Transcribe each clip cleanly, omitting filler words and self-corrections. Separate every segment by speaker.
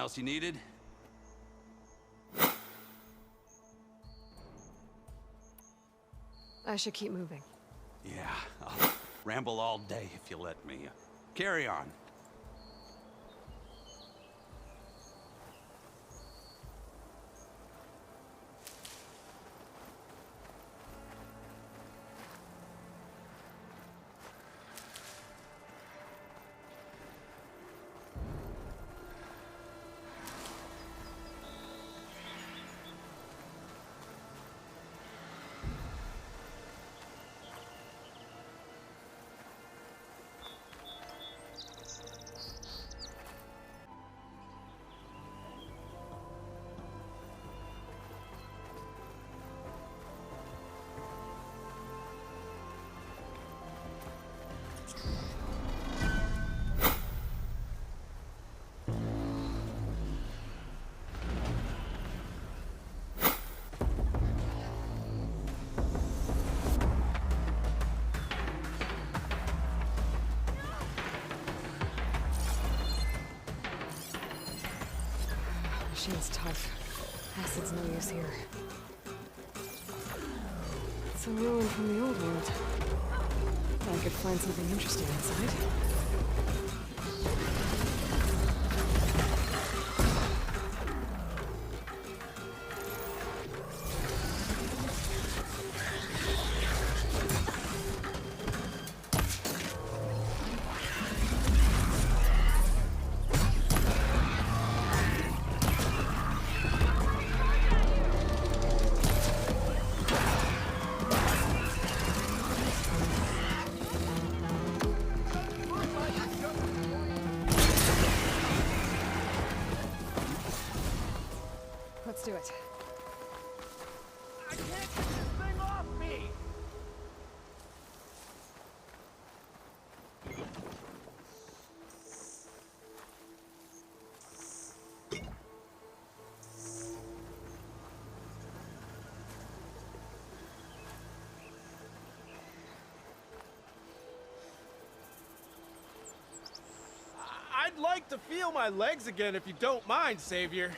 Speaker 1: else you needed?
Speaker 2: I should keep moving.
Speaker 1: Yeah, I'll ramble all day if you let me. Carry on.
Speaker 2: Machine's tough. Acid's no use here. It's a ruin from the old world. I could find something interesting inside. Let's do it.
Speaker 3: I can't get this thing off me! I'd like to feel my legs again if you don't mind, Savior.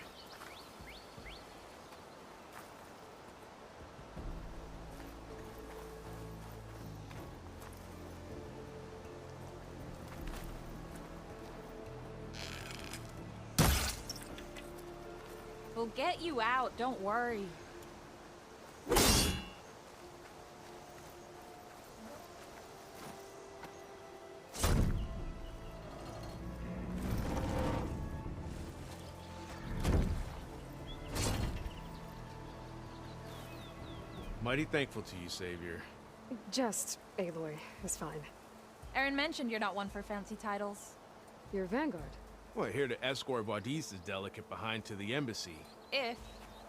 Speaker 4: We'll get you out, don't worry.
Speaker 3: Mighty thankful to you, Savior.
Speaker 2: Just Aloy is fine.
Speaker 4: Aaron mentioned you're not one for fancy titles.
Speaker 2: You're Vanguard.
Speaker 3: Well, here to escort Wadis's delicate behind to the embassy.
Speaker 4: If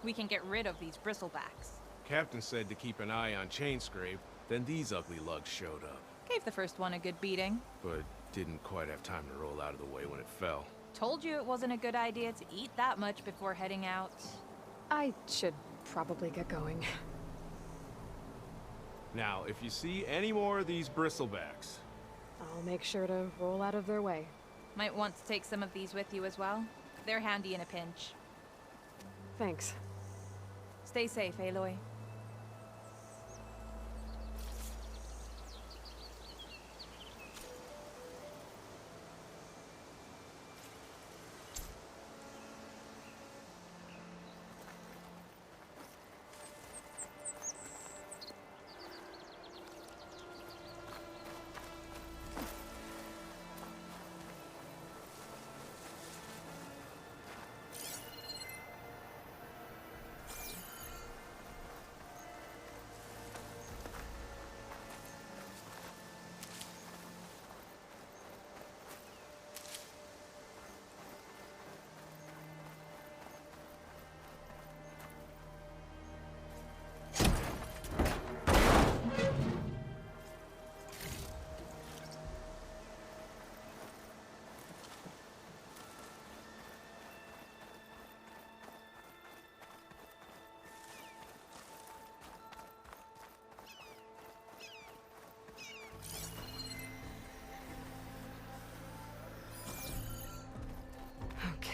Speaker 4: we can get rid of these bristlebacks.
Speaker 3: Captain said to keep an eye on Chainscrape, then these ugly lugs showed up.
Speaker 4: Gave the first one a good beating.
Speaker 3: But didn't quite have time to roll out of the way when it fell.
Speaker 4: Told you it wasn't a good idea to eat that much before heading out.
Speaker 2: I should probably get going.
Speaker 3: Now, if you see any more of these bristlebacks...
Speaker 2: I'll make sure to roll out of their way.
Speaker 4: Might want to take some of these with you as well. They're handy in a pinch.
Speaker 2: Thanks.
Speaker 4: Stay safe, Aloy.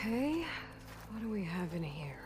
Speaker 2: Okay, we have in here?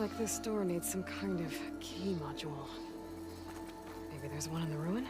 Speaker 2: like this door needs some kind of key module. Maybe there's one in the ruin?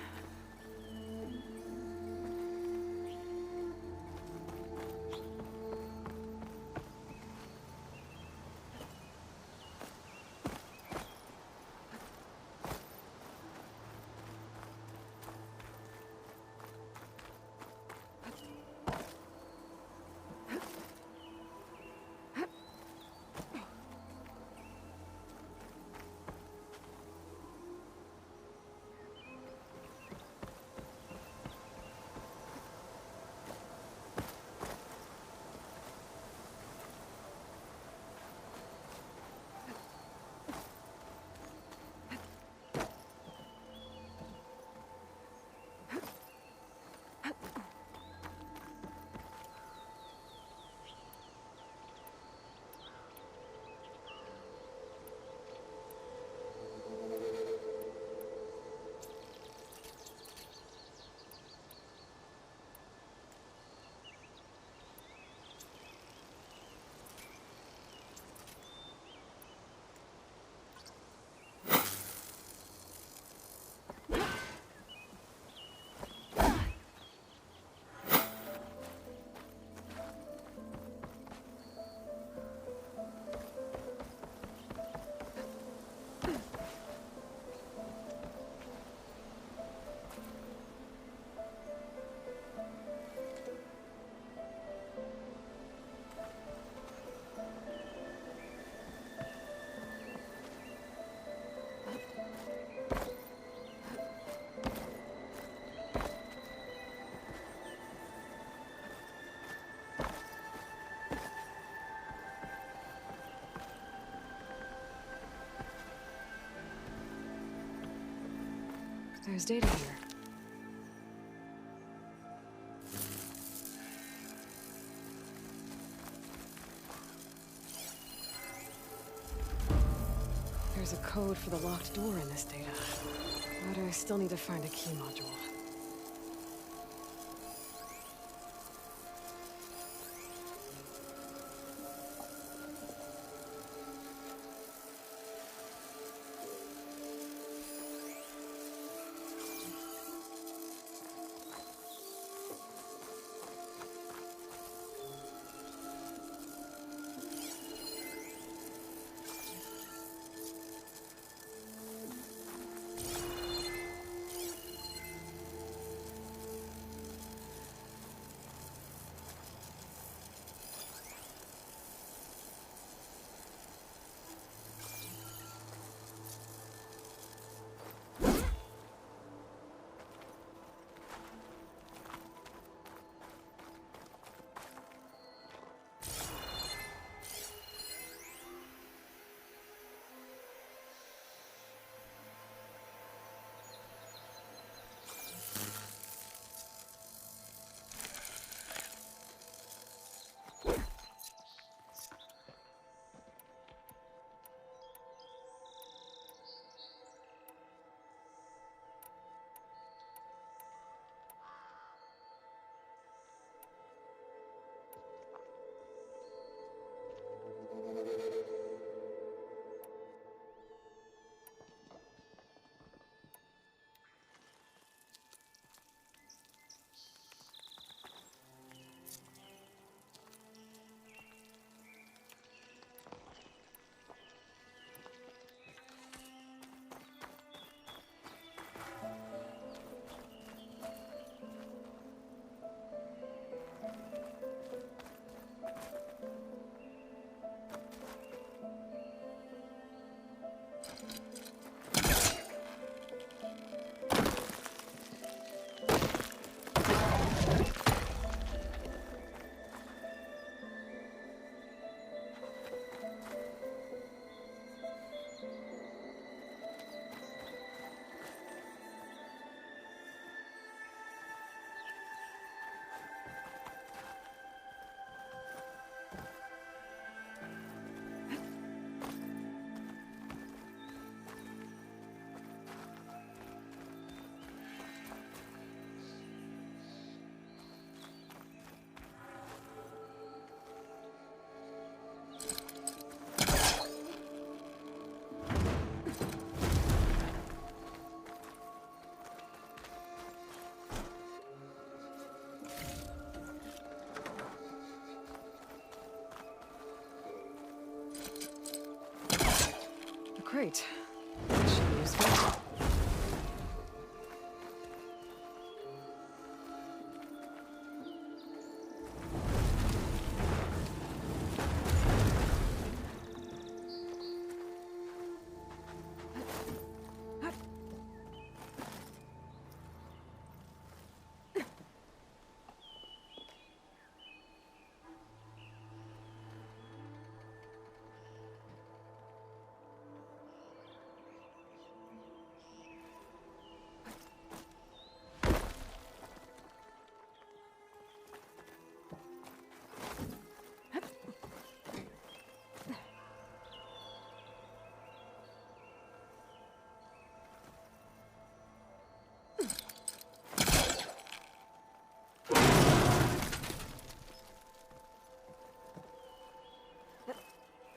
Speaker 2: There's data here. There's a code for the locked door in this data. But I still need to find a key module. Great. That should be useful.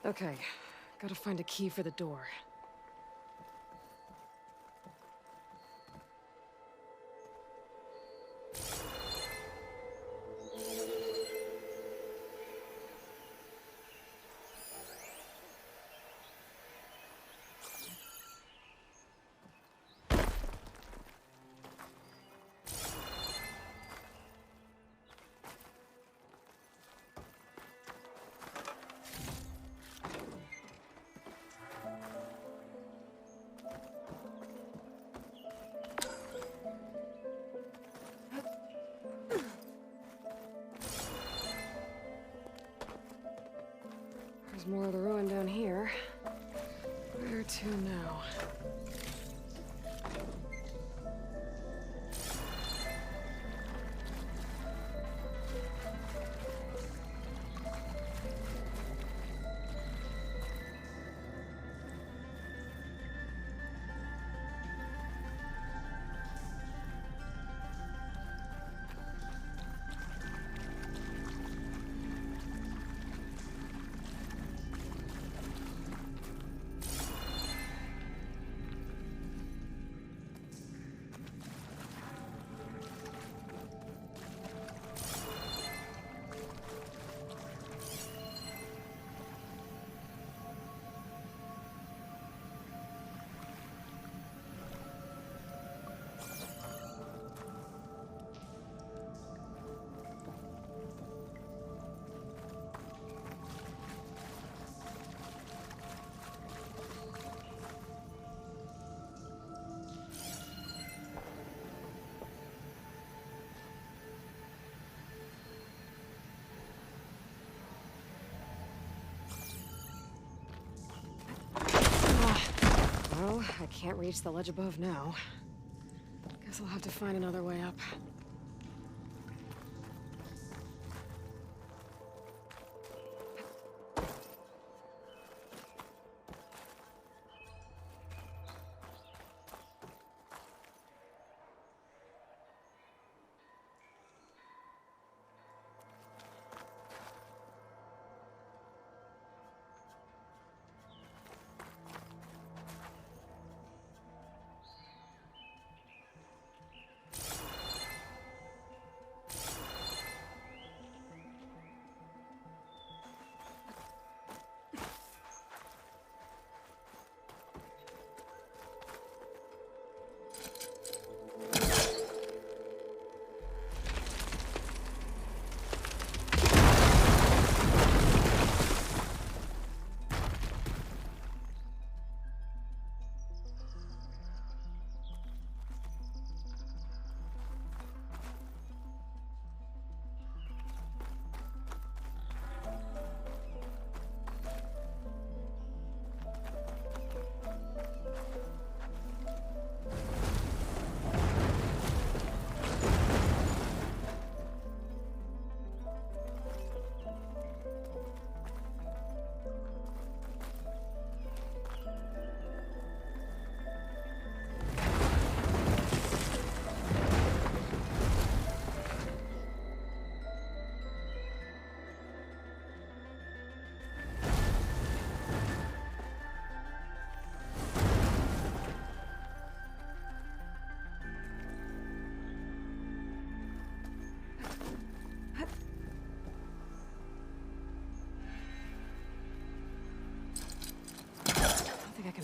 Speaker 2: Okay, gotta find a key for the door. There's more of the ruin down here. Where to now? Well, I can't reach the ledge above now. Guess I'll have to find another way up.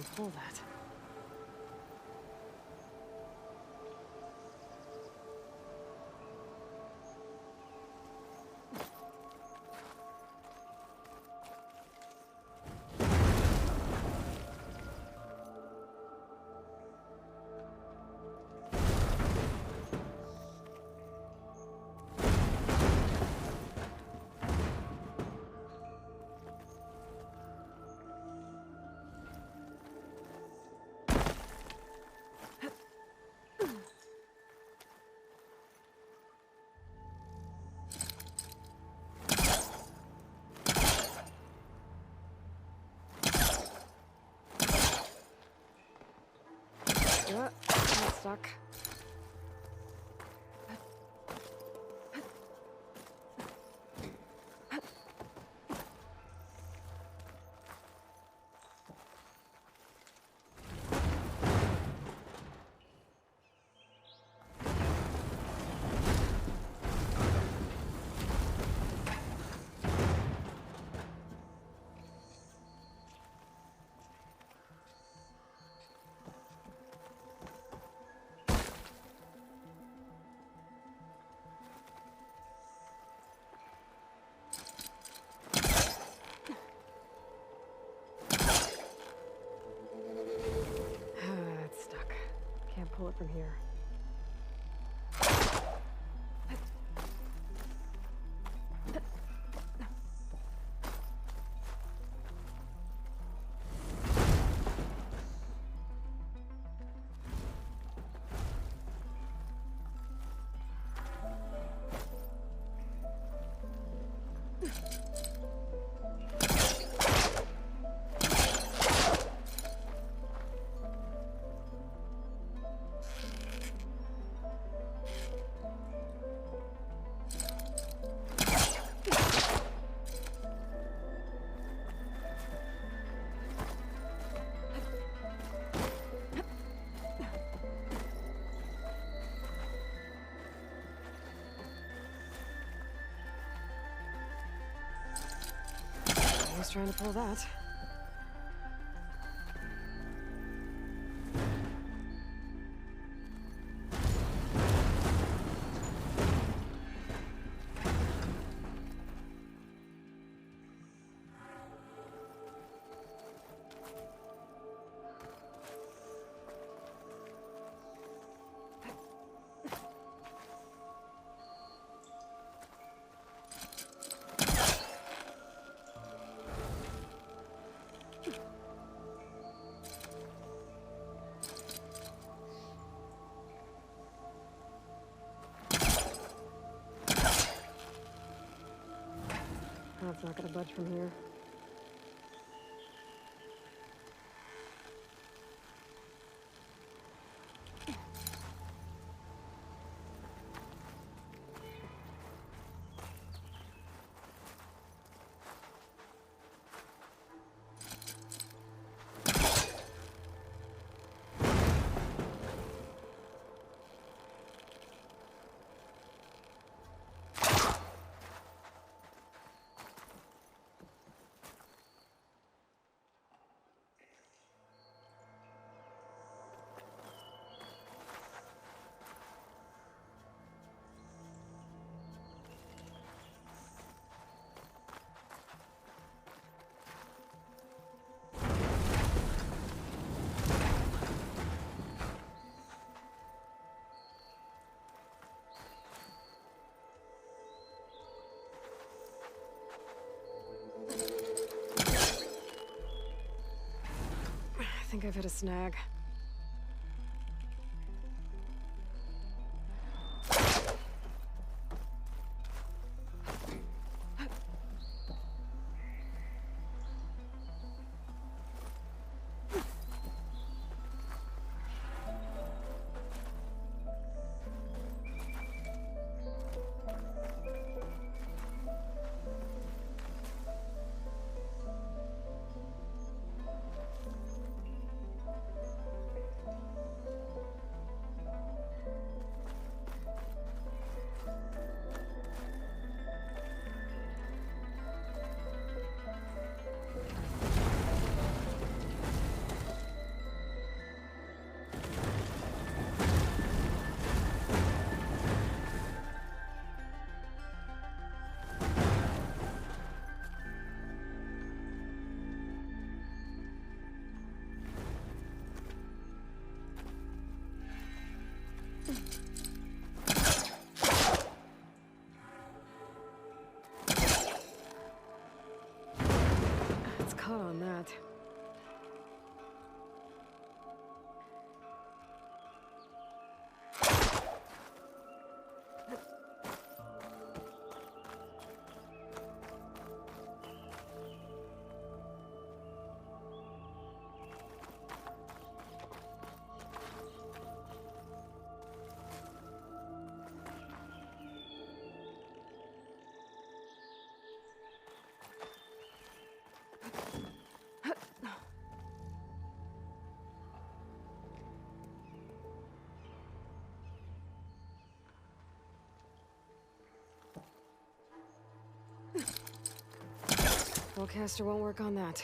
Speaker 2: and pull that. I'm stuck. It's stuck. Can't pull it from here. I was trying to pull that. That's not gonna budge from here. I think I've hit a snag. that. Spellcaster won't work on that.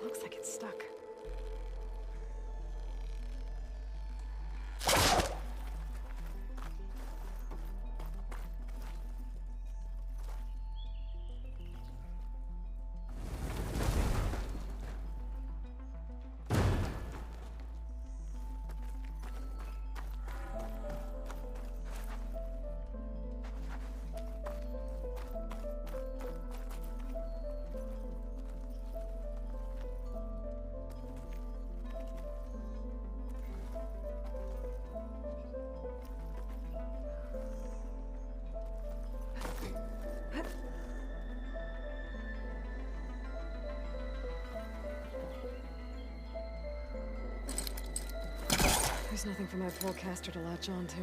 Speaker 2: Looks like it's stuck. There's nothing for my polecaster to latch on to.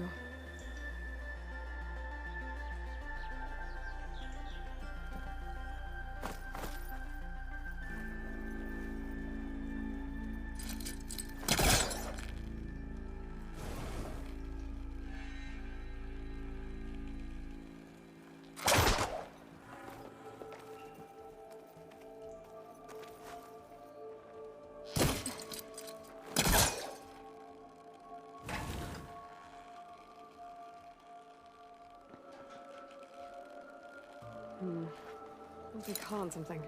Speaker 2: Must be calling something.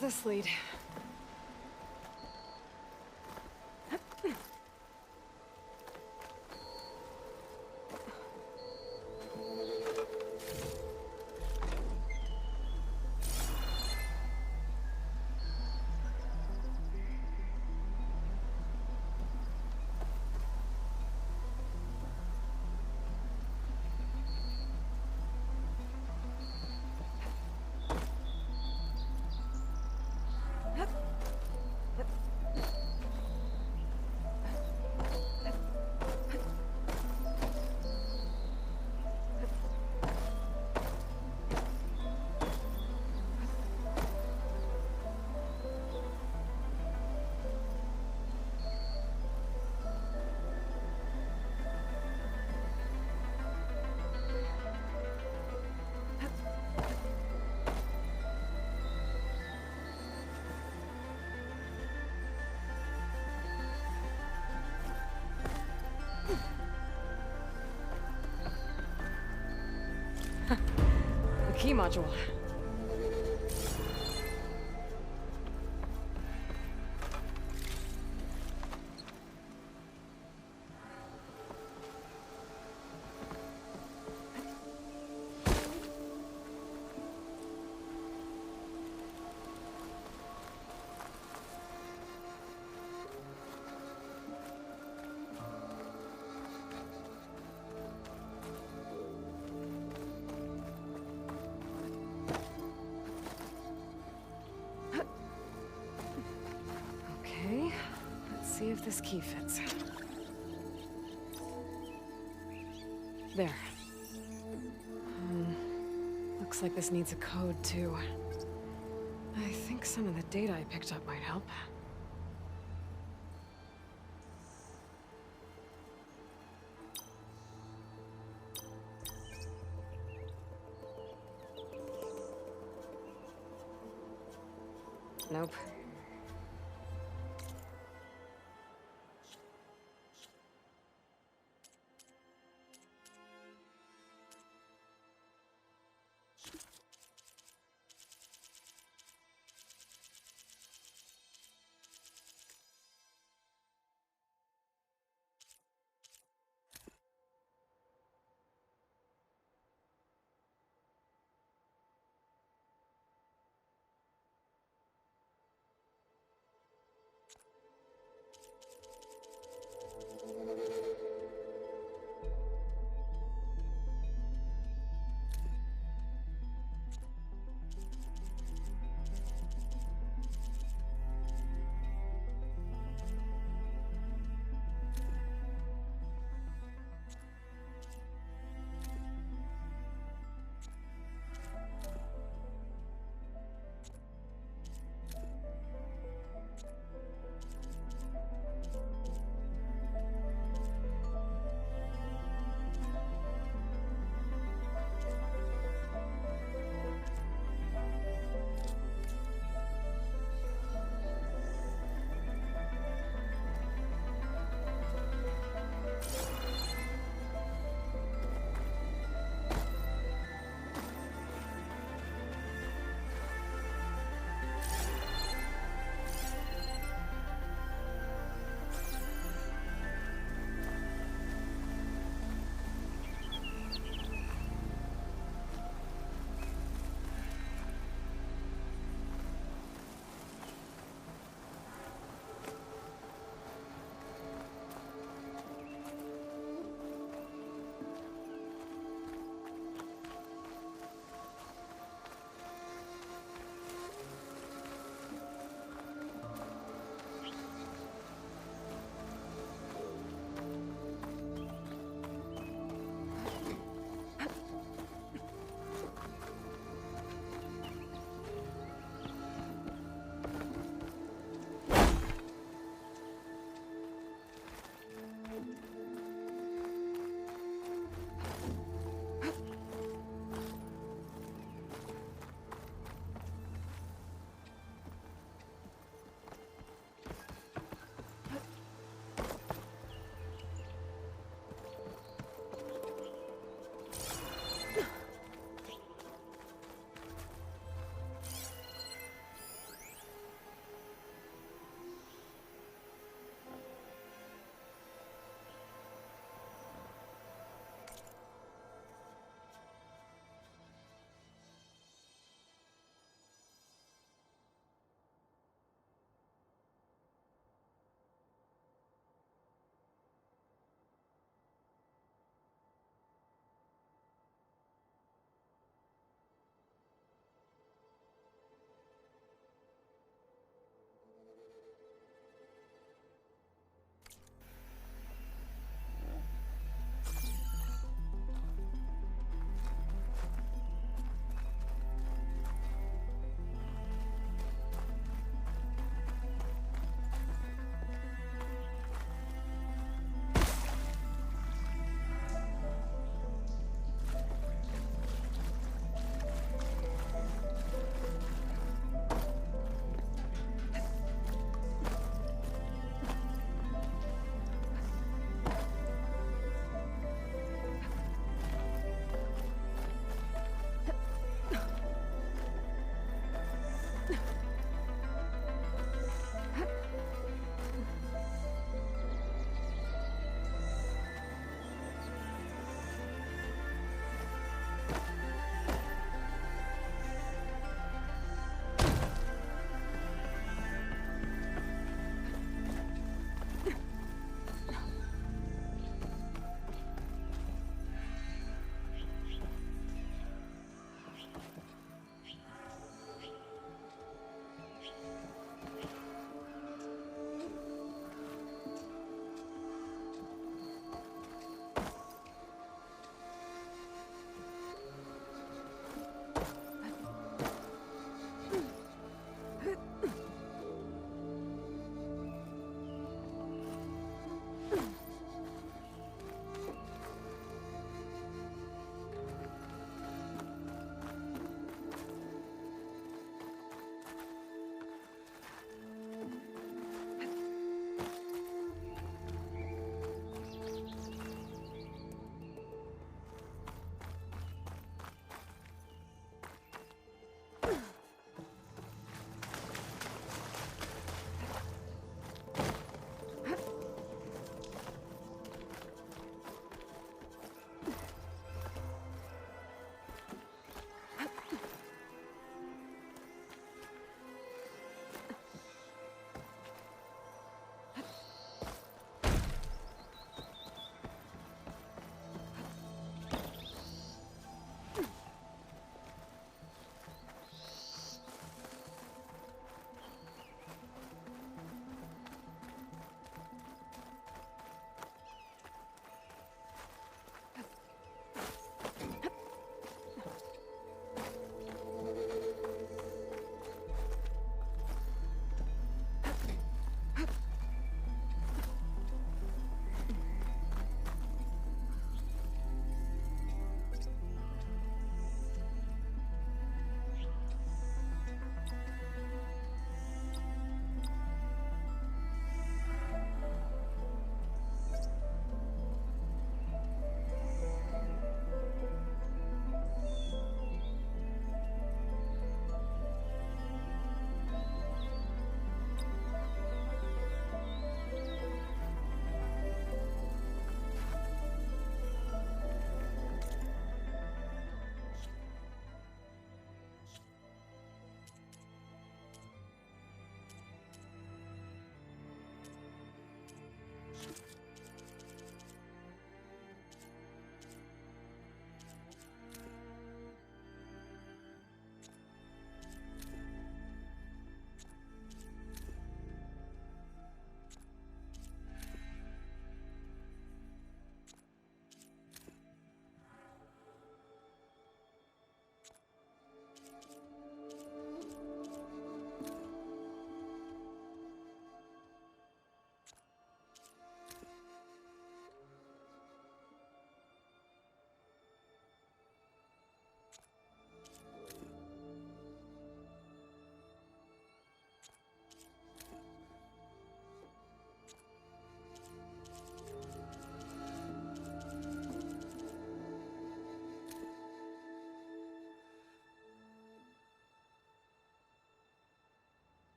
Speaker 2: this lead? The key module. Okay, let's see if this key fits. There. Looks like this needs a code, too. I think some of the data I picked up might help. Nope.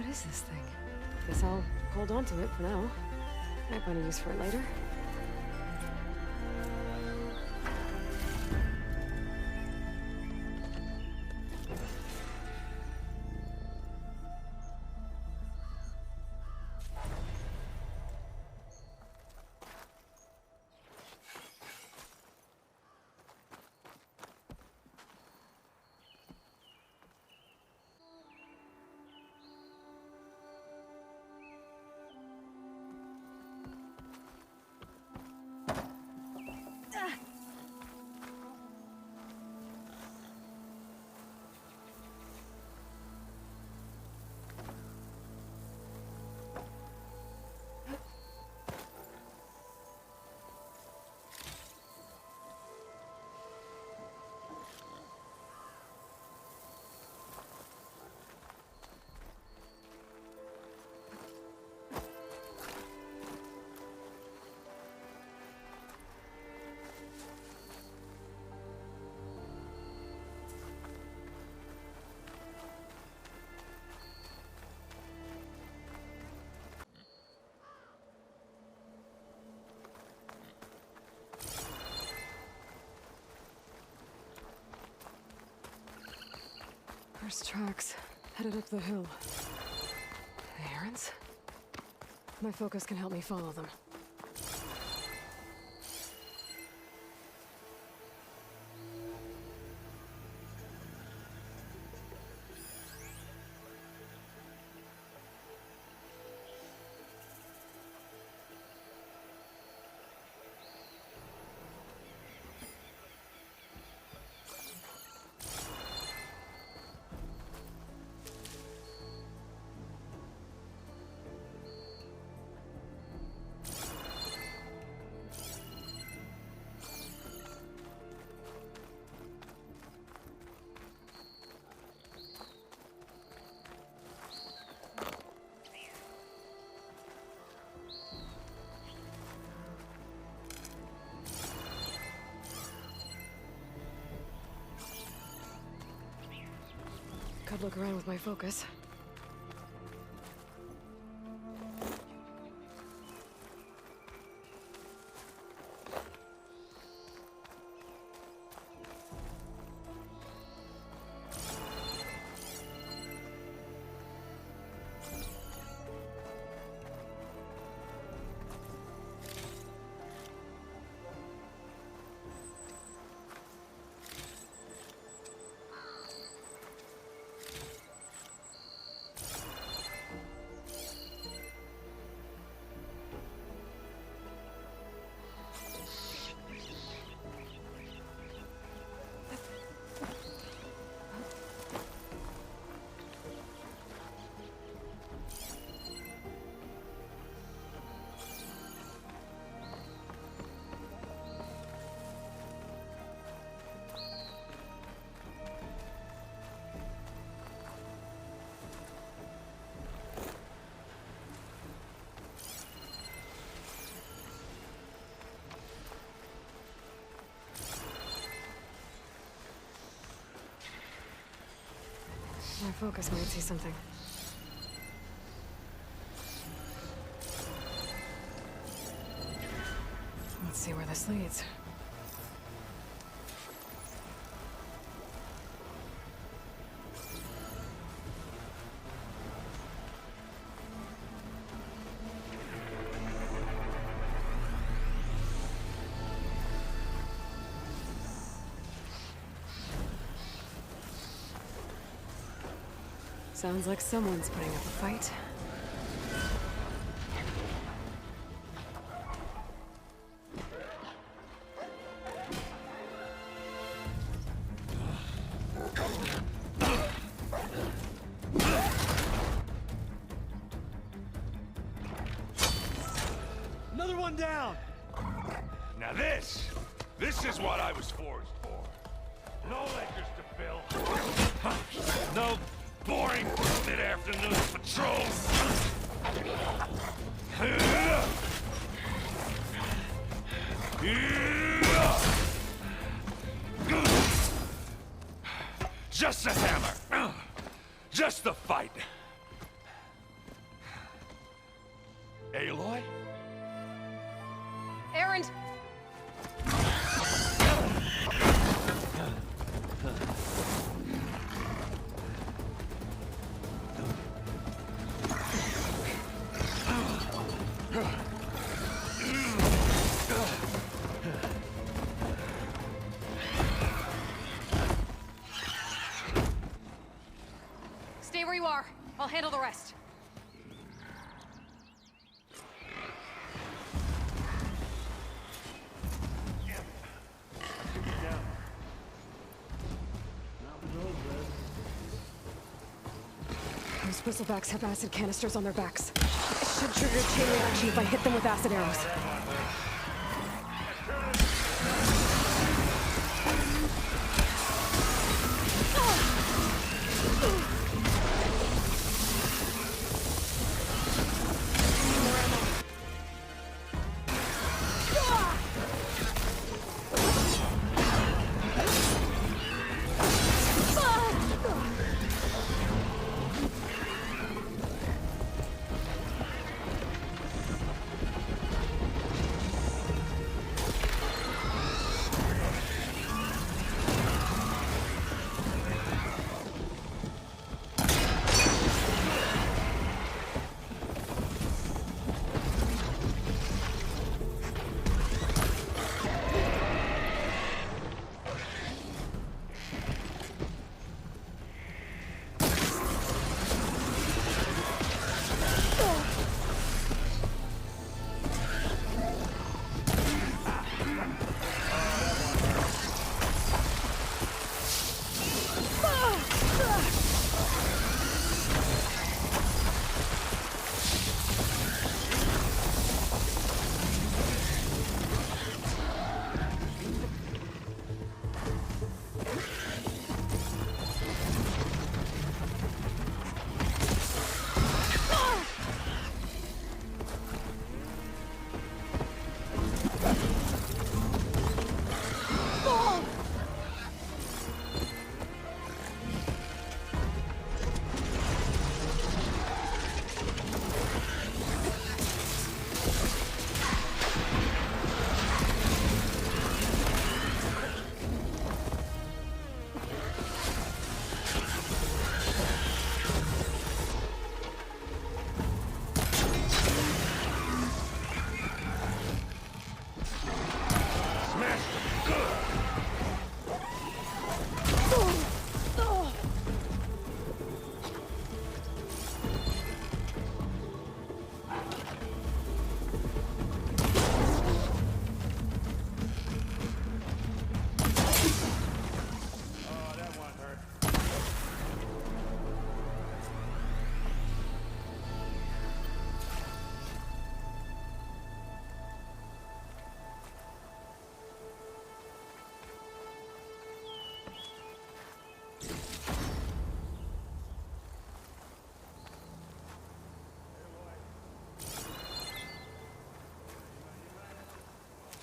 Speaker 2: What is this thing? Guess I'll hold on to it for now. Might find a use for it later. First tracks, headed up the hill. The errands? My focus can help me follow them. Could look around with my focus. My focus might see something. Let's see where this leads. Sounds like someone's putting up a fight.
Speaker 3: Another one down!
Speaker 5: Now this is what I was forged for. No ledgers to fill. No boring mid-afternoon patrols. Just a hammer. Just the fight. Aloy?
Speaker 2: Erend! Stay where you are. I'll handle the rest. Those bristlebacks have acid canisters on their backs. It should trigger a chain reaction if I hit them with acid arrows.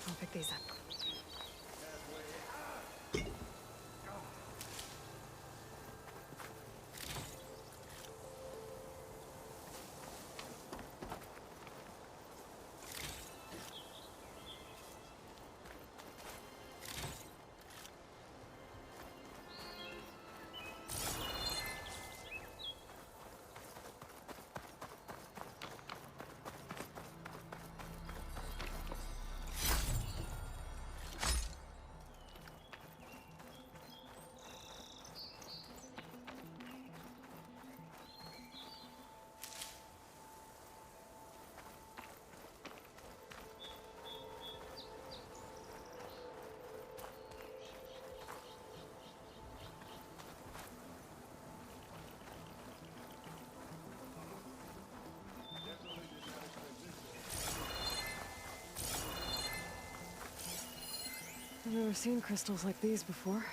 Speaker 2: I'll pick these up. I've never seen crystals like these before.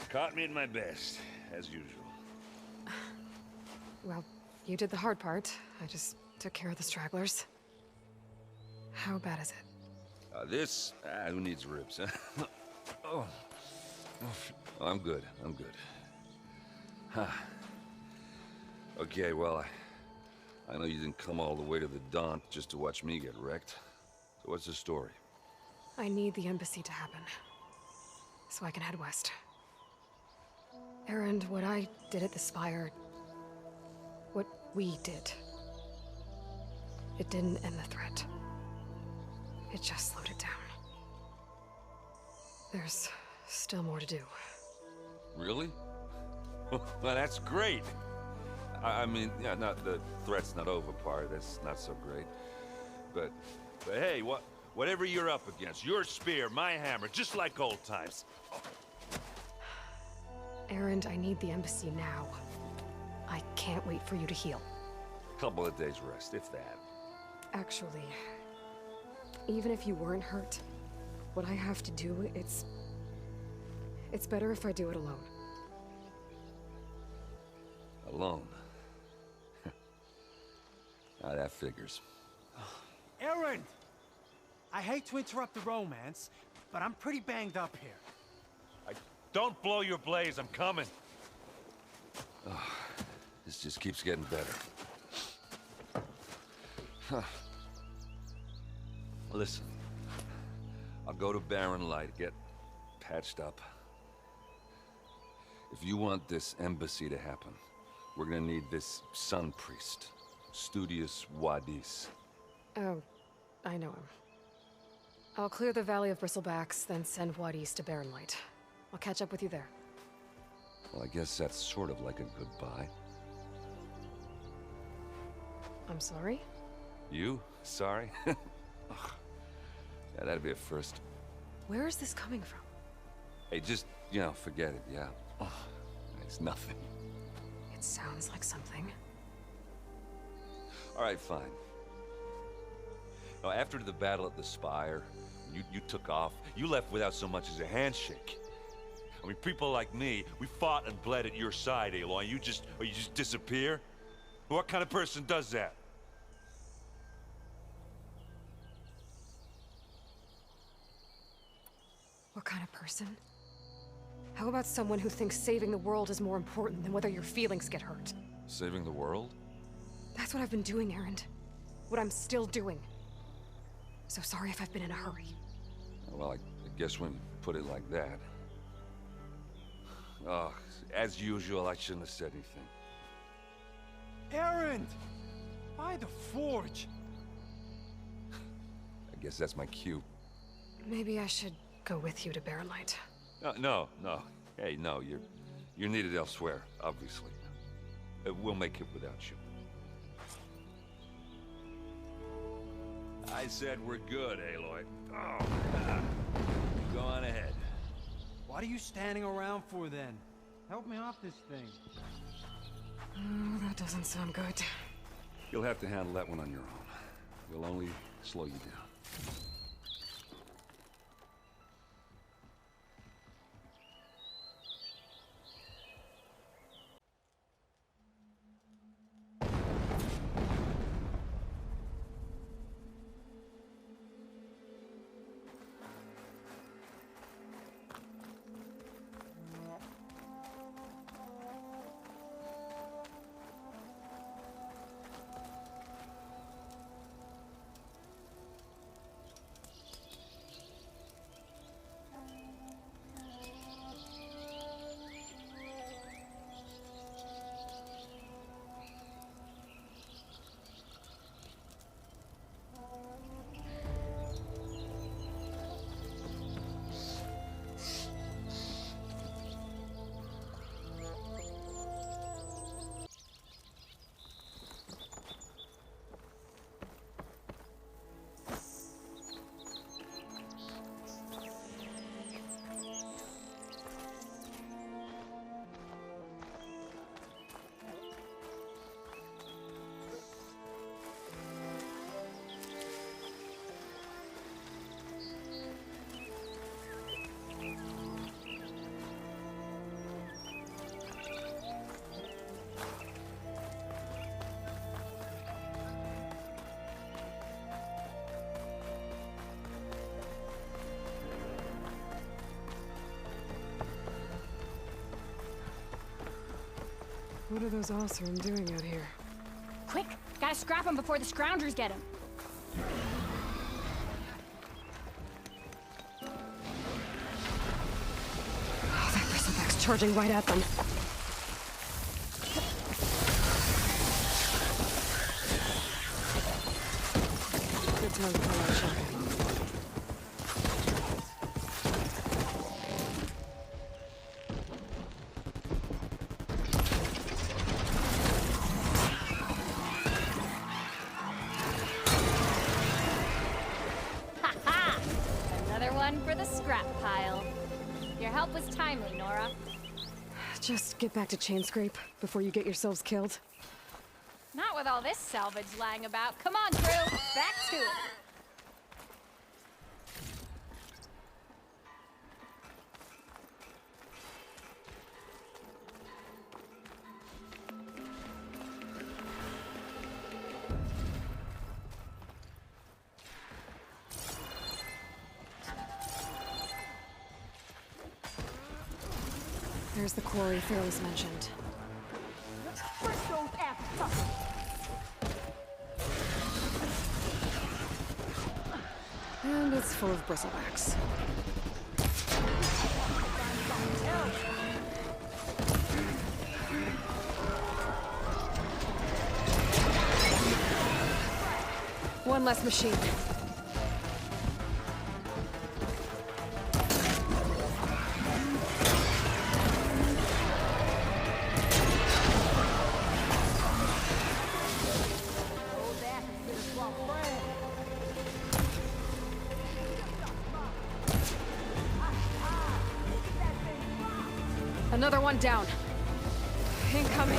Speaker 5: Caught me at my best, as usual.
Speaker 2: Well, you did the hard part. I just took care of the stragglers. How bad is it?
Speaker 6: Who needs ribs, huh? Oh. I'm good, I'm good. Huh. Okay, well, I know you didn't come all the way to the Daunt just to watch me get wrecked. So what's the story?
Speaker 2: I need the embassy to happen, so I can head west. Erend, what I did at the Spire... what we did... it didn't end the threat. It just slowed it down. There's still more to do.
Speaker 6: Really? Well, that's great. I mean, yeah, not the threat's not over part, that's not so great. But hey, whatever you're up against, your spear, my hammer, just like old times.
Speaker 2: Erend, I need the embassy now. I can't wait for you to heal.
Speaker 6: Couple of days rest, if that.
Speaker 2: Actually, even if you weren't hurt, what I have to do, it's better if I do it alone.
Speaker 6: Alone? Now that figures.
Speaker 7: Erend! I hate to interrupt the romance, but I'm pretty banged up here.
Speaker 5: Don't blow your blaze, I'm coming.
Speaker 6: This just keeps getting better. Huh. Listen, I'll go to Barren Light, get patched up. If you want this embassy to happen, we're gonna need this Sun Priest, Studious Wadis.
Speaker 2: Oh, I know him. I'll clear the Valley of Bristlebacks, then send Wadis to Barren Light. I'll catch up with you there.
Speaker 6: Well, I guess that's sort of like a goodbye.
Speaker 2: I'm sorry?
Speaker 6: You? Sorry? Ugh. Yeah, that'd be a first.
Speaker 2: Where is this coming from?
Speaker 6: Hey, just, forget it, yeah? Ugh. It's nothing.
Speaker 2: It sounds like something.
Speaker 6: All right, fine. Now, after the battle at the Spire, you took off. You left without so much as a handshake. I mean, people like me, we fought and bled at your side, Aloy. You just disappear? What kind of person does that?
Speaker 2: What kind of person? How about someone who thinks saving the world is more important than whether your feelings get hurt?
Speaker 6: Saving the world?
Speaker 2: That's what I've been doing, Erend. What I'm still doing. So sorry if I've been in a hurry.
Speaker 6: Well, I guess when you put it like that. Oh, as usual, I shouldn't have said anything.
Speaker 7: Erend! By the Forge!
Speaker 6: I guess that's my cue.
Speaker 2: Maybe I should go with you to Barren Light.
Speaker 6: No. Hey, no, you're needed elsewhere, obviously. We'll make it without you. I said we're good, Aloy. Oh, go on ahead.
Speaker 7: What are you standing around for then? Help me off this thing.
Speaker 2: Oh, that doesn't sound good.
Speaker 6: You'll have to handle that one on your own. We'll only slow you down.
Speaker 2: What are those Osram doing out here?
Speaker 8: Quick! Gotta scrap him before the scroungers get him.
Speaker 2: Oh, that bristleback's charging right at them. Good time to pull out a shotgun.
Speaker 8: Ha! Another one for the scrap pile. Your help was timely, Nora.
Speaker 2: Just get back to Chainscrape before you get yourselves killed.
Speaker 8: Not with all this salvage lying about. Come on, crew! Back to it!
Speaker 2: There's the quarry Fairley's mentioned. And it's full of bristlebacks. One less machine. Another one down. Incoming.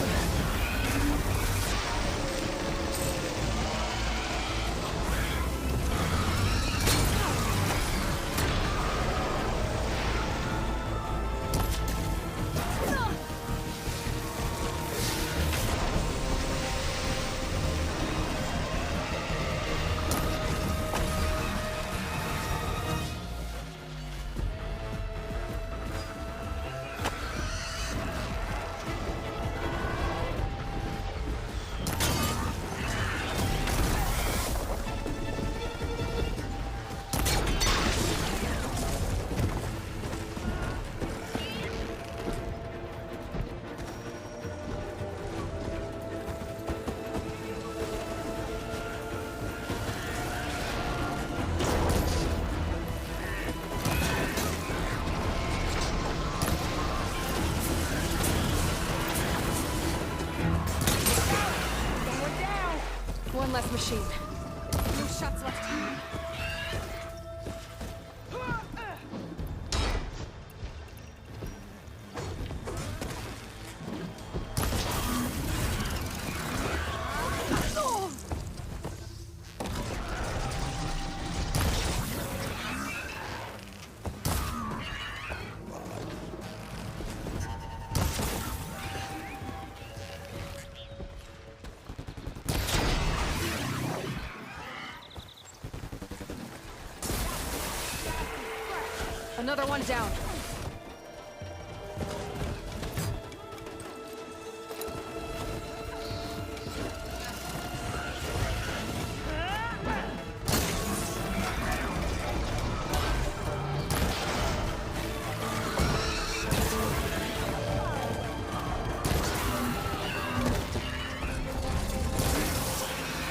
Speaker 2: One less machine. No shots left. Another one down.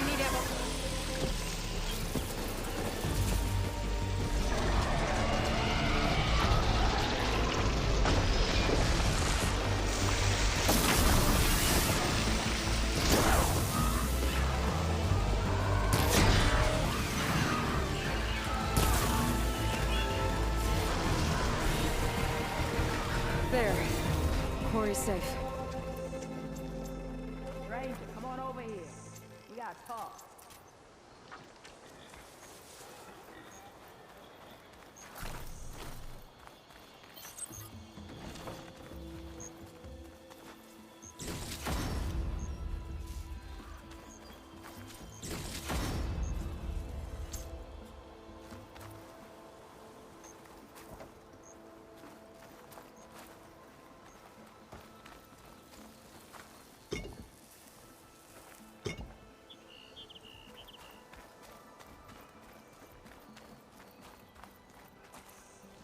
Speaker 2: Need ammo. There. Quarry's safe.
Speaker 9: Ranger, come on over here. We gotta talk.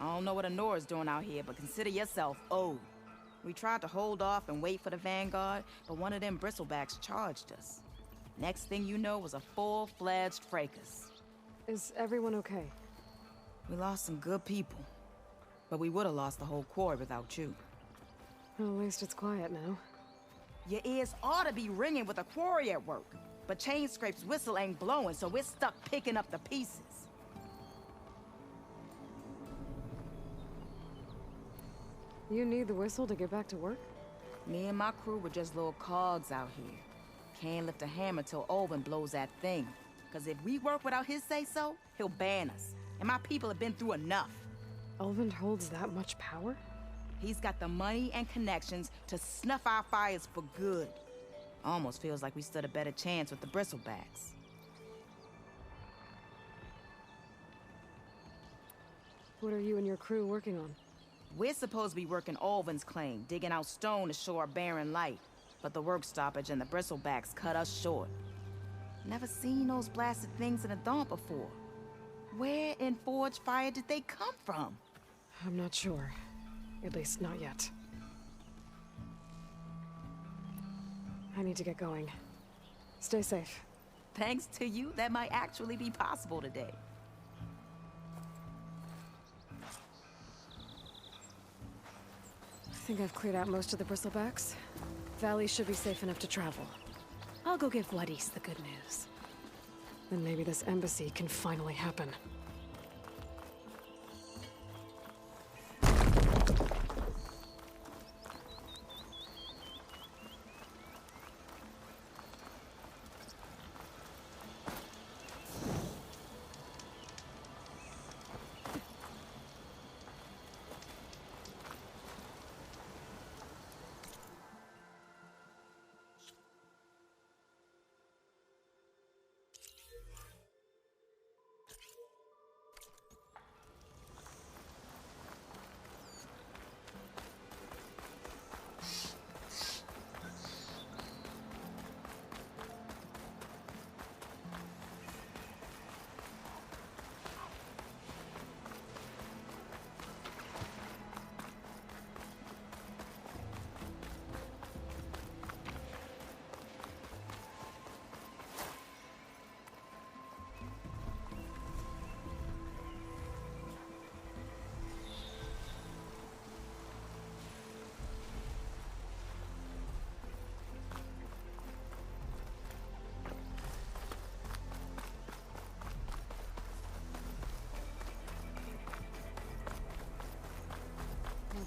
Speaker 9: I don't know what Honora's doing out here, but consider yourself owed. We tried to hold off and wait for the Vanguard, but one of them bristlebacks charged us. Next thing you know was a full-fledged fracas.
Speaker 2: Is everyone okay?
Speaker 9: We lost some good people, but we would have lost the whole quarry without you.
Speaker 2: Well, at least it's quiet now.
Speaker 9: Your ears ought to be ringing with a quarry at work, but Chainscrape's whistle ain't blowing, so we're stuck picking up the pieces.
Speaker 2: You need the whistle to get back to work?
Speaker 9: Me and my crew were just little cogs out here. Can't lift a hammer till Olvin blows that thing. Cause if we work without his say-so, he'll ban us. And my people have been through enough.
Speaker 2: Ulvin holds that much power?
Speaker 9: He's got the money and connections to snuff our fires for good. Almost feels like we stood a better chance with the bristlebacks.
Speaker 2: What are you and your crew working on?
Speaker 9: We're supposed to be working Olvin's claim, digging out stone to show our barren light. But the work stoppage and the bristlebacks cut us short. Never seen those blasted things in a dump before. Where in Forge Fire did they come from?
Speaker 2: I'm not sure. At least not yet. I need to get going. Stay safe.
Speaker 9: Thanks to you, that might actually be possible today.
Speaker 2: I think I've cleared out most of the bristlebacks. Valley should be safe enough to travel. I'll go give Wadis the good news. Then maybe this embassy can finally happen.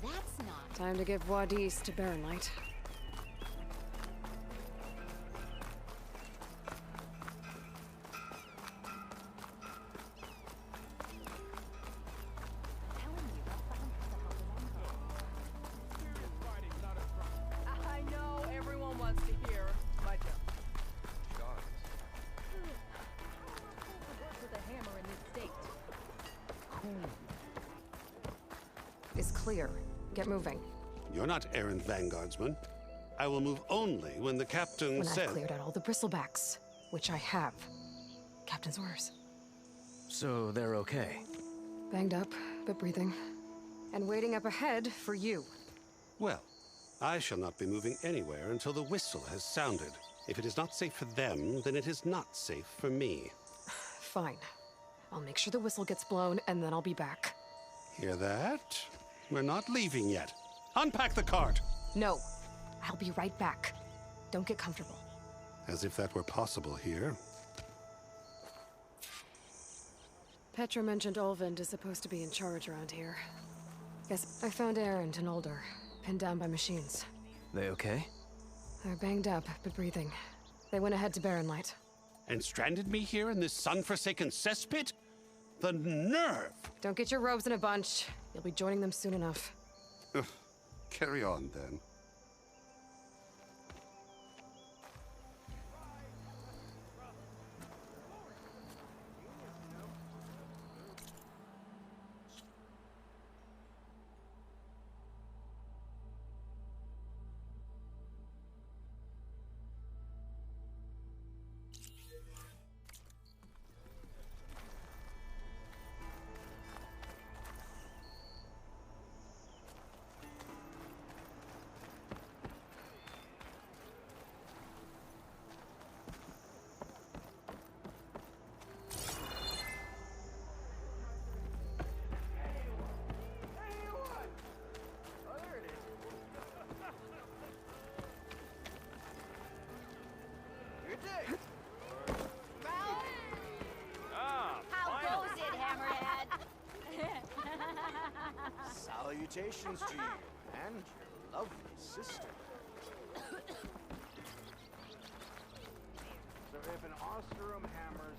Speaker 8: That's not.
Speaker 2: Time to give Wadis to Barren Light.
Speaker 9: I know everyone wants to hear my joke. Work with a hammer in this state.
Speaker 2: It's clear. Get moving.
Speaker 1: You're not errant vanguardsman. I will move only when the captain
Speaker 2: When
Speaker 1: says...
Speaker 2: I've cleared out all the bristlebacks, which I have. Captain's orders.
Speaker 10: So they're okay?
Speaker 2: Banged up, but breathing. And waiting up ahead for you.
Speaker 1: Well, I shall not be moving anywhere until the whistle has sounded. If it is not safe for them, then it is not safe for me.
Speaker 2: Fine. I'll make sure the whistle gets blown, and then I'll be back.
Speaker 1: Hear that? We're not leaving yet. Unpack the cart!
Speaker 2: No. I'll be right back. Don't get comfortable.
Speaker 1: As if that were possible here.
Speaker 2: Petra mentioned Olvind is supposed to be in charge around here. Guess I found Erend and Older, pinned down by machines.
Speaker 10: They okay?
Speaker 2: They're banged up, but breathing. They went ahead to Barren Light.
Speaker 1: And stranded me here in this sun-forsaken cesspit? The nerve!
Speaker 2: Don't get your robes in a bunch. You'll be joining them soon enough.
Speaker 1: Carry on, then.
Speaker 11: Salutations to you and your lovely sister. So if an Osterum hammers...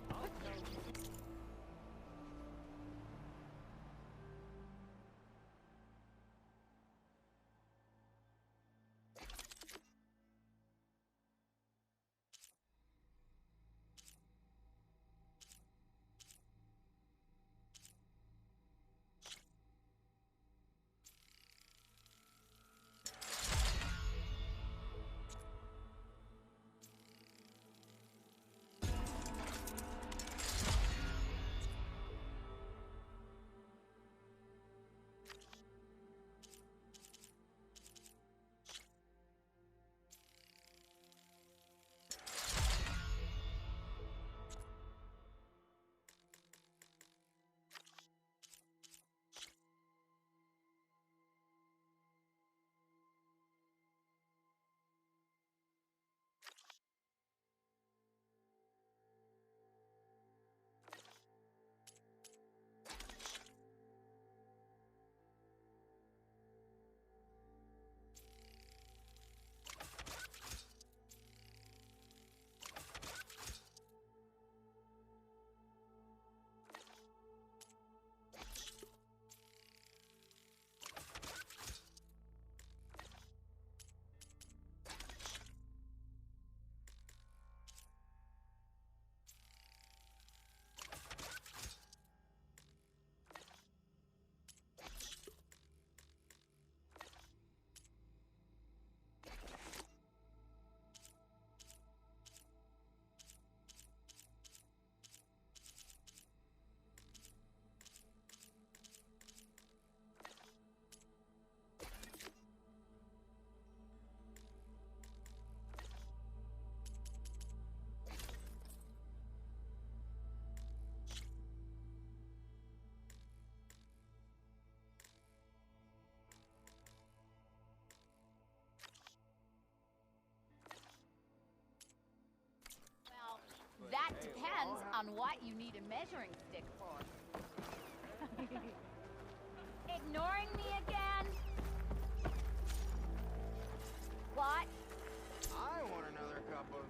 Speaker 8: That depends on what you need a measuring stick for. Ignoring me again? What?
Speaker 11: I want another cup of...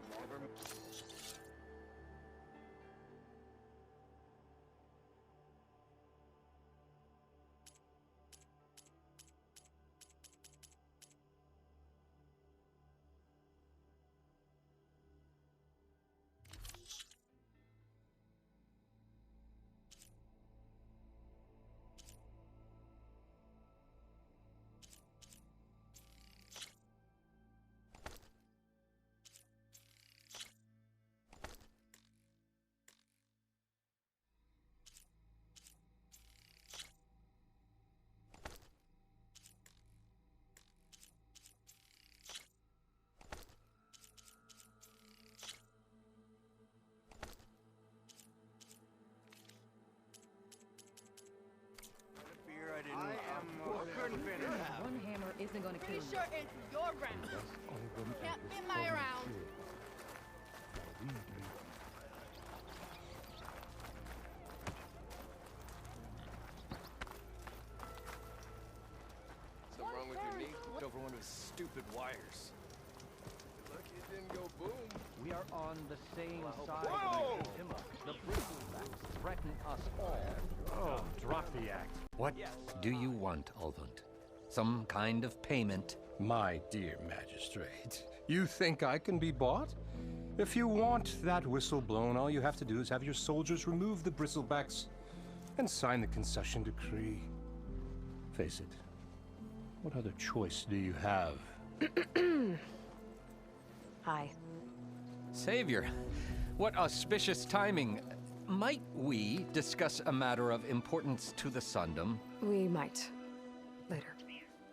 Speaker 12: One hammer isn't gonna kill you.
Speaker 8: Pretty sure it's your round. Can't be my round.
Speaker 3: Something wrong with your knee? Looked over one of his stupid wires. Lucky it didn't go boom.
Speaker 13: We are on the same side
Speaker 3: Whoa!
Speaker 13: of the Timber. The bristlebacks threaten us all.
Speaker 7: Oh, drop the act.
Speaker 14: What do you want, Ulvund? Some kind of payment?
Speaker 15: My dear magistrate, you think I can be bought? If you want that whistle blown, all you have to do is have your soldiers remove the bristlebacks and sign the concession decree. Face it, what other choice do you have?
Speaker 2: Hi.
Speaker 14: Savior, what auspicious timing. Might we discuss a matter of importance to the Sundom?
Speaker 2: We might. Later.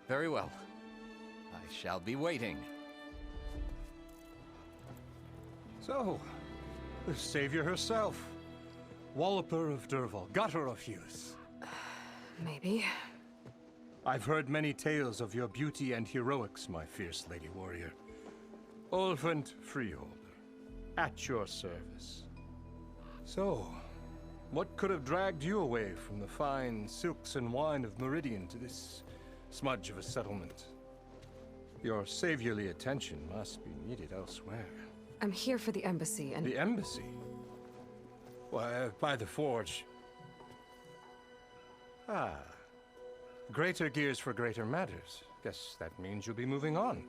Speaker 14: Very well. I shall be waiting.
Speaker 15: So, the savior herself. Walloper of Derval, gutter of youth.
Speaker 2: Maybe.
Speaker 15: I've heard many tales of your beauty and heroics, my fierce lady warrior. Ulvund Freeholder, at your service. So, what could have dragged you away from the fine silks and wine of Meridian to this smudge of a settlement. Your saviorly attention must be needed elsewhere.
Speaker 2: I'm here for the embassy and...
Speaker 15: The embassy? Why, by the forge. Ah. Greater gears for greater matters. Guess that means you'll be moving on.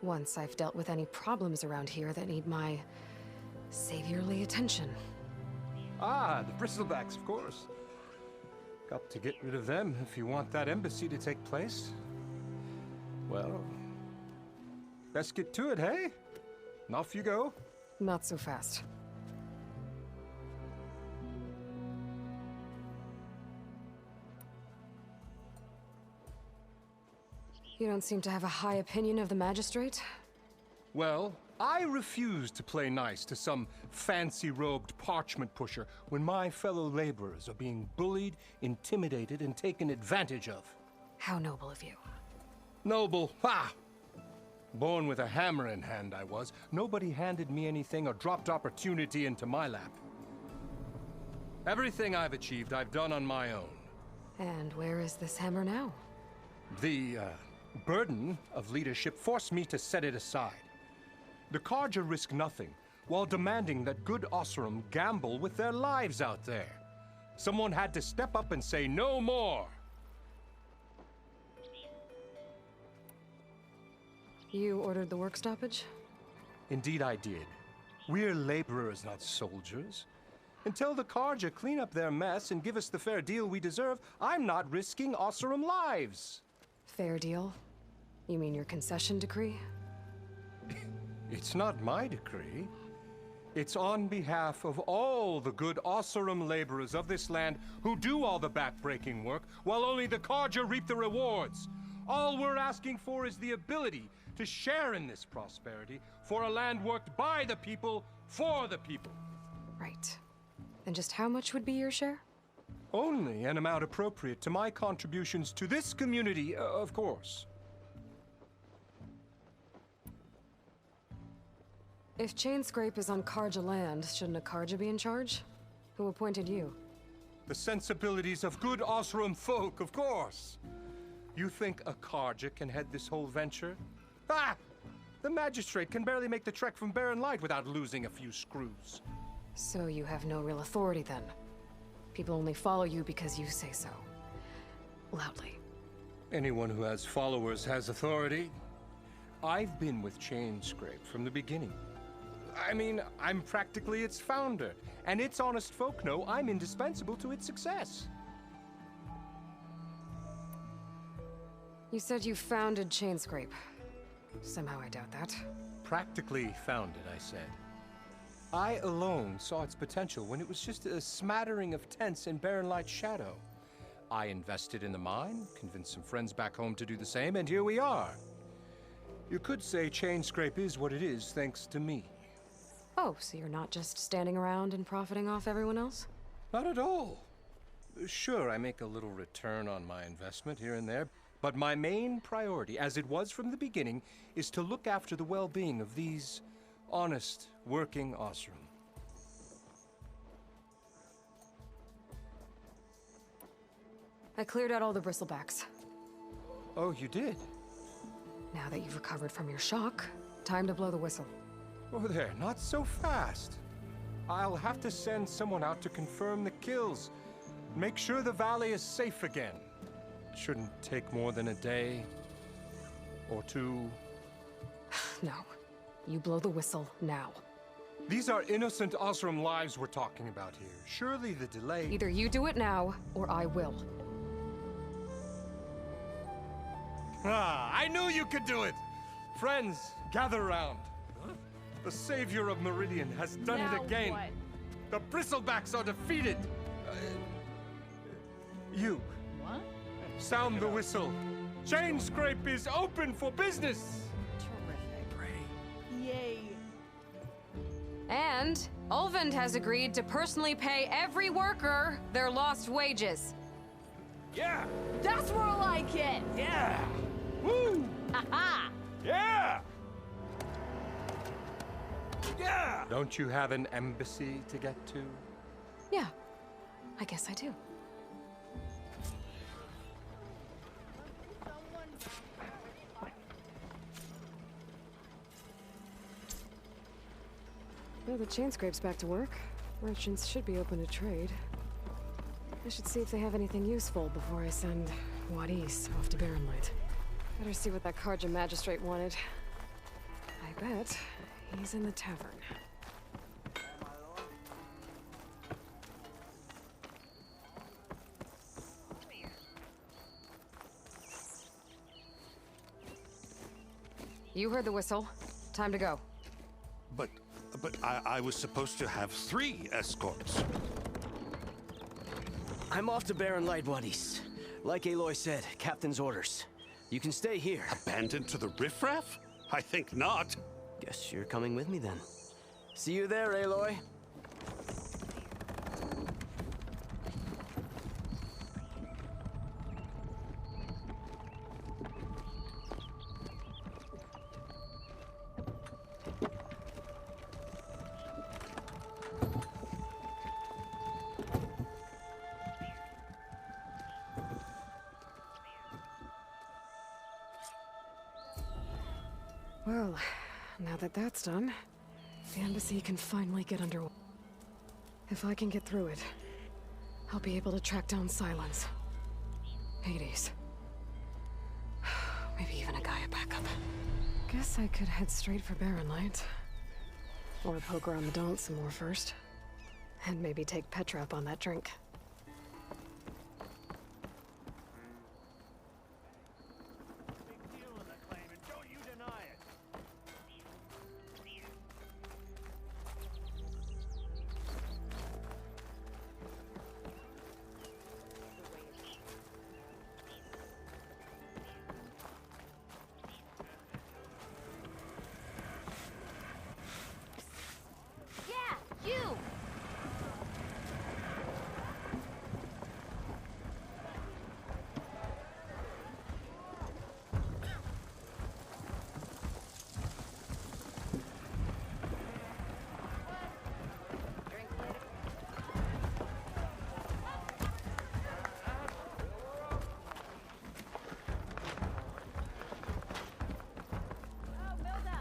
Speaker 2: Once I've dealt with any problems around here that need my saviorly attention.
Speaker 15: Ah, the bristlebacks, of course. Got to get rid of them if you want that embassy to take place. Well, let's get to it, hey? And off you go.
Speaker 2: Not so fast. You don't seem to have a high opinion of the magistrate?
Speaker 15: Well, I refuse to play nice to some fancy-robed parchment pusher when my fellow laborers are being bullied, intimidated, and taken advantage of.
Speaker 2: How noble of you.
Speaker 15: Noble? Ha! Born with a hammer in hand, I was. Nobody handed me anything or dropped opportunity into my lap. Everything I've achieved, I've done on my own.
Speaker 2: And where is this hammer now?
Speaker 15: The, burden of leadership forced me to set it aside. The Carja risk nothing, while demanding that good Osram gamble with their lives out there. Someone had to step up and say no more.
Speaker 2: You ordered the work stoppage?
Speaker 15: Indeed I did. We're laborers, not soldiers. Until the Carja clean up their mess and give us the fair deal we deserve, I'm not risking Osram lives.
Speaker 2: Fair deal? You mean your concession decree?
Speaker 15: It's not my decree. It's on behalf of all the good Osram laborers of this land who do all the back-breaking work, while only the Carja reap the rewards. All we're asking for is the ability to share in this prosperity for a land worked by the people, for the people.
Speaker 2: Right. And just how much would be your share?
Speaker 15: Only an amount appropriate to my contributions to this community, of course.
Speaker 2: If Chainscrape is on Carja land, shouldn't a Carja be in charge? Who appointed you?
Speaker 15: The sensibilities of good Osram folk, of course. You think a Carja can head this whole venture? Ah! The magistrate can barely make the trek from Barren Light without losing a few screws.
Speaker 2: So you have no real authority then? People only follow you because you say so. Loudly.
Speaker 15: Anyone who has followers has authority. I've been with Chainscrape from the beginning. I mean, I'm practically its founder, and its honest folk know I'm indispensable to its success.
Speaker 2: You said you founded Chainscrape. Somehow I doubt that.
Speaker 15: Practically founded, I said. I alone saw its potential when it was just a smattering of tents in Barren Light's shadow. I invested in the mine, convinced some friends back home to do the same, and here we are. You could say Chainscrape is what it is thanks to me.
Speaker 2: Oh, so you're not just standing around and profiting off everyone else?
Speaker 15: Not at all. Sure, I make a little return on my investment here and there, but my main priority, as it was from the beginning, is to look after the well-being of these honest, working Osram.
Speaker 2: I cleared out all the bristlebacks.
Speaker 15: Oh, you did?
Speaker 2: Now that you've recovered from your shock, time to blow the whistle.
Speaker 15: Oh there, not so fast. I'll have to send someone out to confirm the kills. Make sure the valley is safe again. Shouldn't take more than a day or two.
Speaker 2: No. You blow the whistle now.
Speaker 15: These are innocent Osram lives we're talking about here. Surely the delay...
Speaker 2: Either you do it now, or I will.
Speaker 15: Ah, I knew you could do it! Friends, gather around. The savior of Meridian has done it again.
Speaker 8: What?
Speaker 15: The bristlebacks are defeated. You.
Speaker 8: What?
Speaker 15: Sound the whistle. Chainscrape is open for business.
Speaker 8: Terrific. Yay.
Speaker 2: And Ulvund has agreed to personally pay every worker their lost wages.
Speaker 5: Yeah!
Speaker 8: That's more like it!
Speaker 5: Yeah!
Speaker 15: Woo!
Speaker 8: Ha-ha!
Speaker 5: Yeah! Yeah!
Speaker 15: Don't you have an embassy to get to?
Speaker 2: Yeah, I guess I do. Well, the chain scrape's back to work. Merchants should be open to trade. I should see if they have anything useful before I send Wadis off to Barren Light. Better see what that Karja magistrate wanted. I bet he's in the tavern. You heard the whistle. Time to go.
Speaker 1: But I was supposed to have 3 escorts.
Speaker 10: I'm off to Barren Light, Wadis. Like Aloy said, Captain's orders. You can stay here.
Speaker 1: Abandoned to the riffraff? I think not.
Speaker 10: Guess you're coming with me then. See you there, Aloy.
Speaker 2: Well, now that that's done, the embassy can finally get underway. If I can get through it, I'll be able to track down Silence. Hades. Maybe even a Gaia backup. Guess I could head straight for Barren Light. Or poke around the Daunt some more first. And maybe take Petra up on that drink.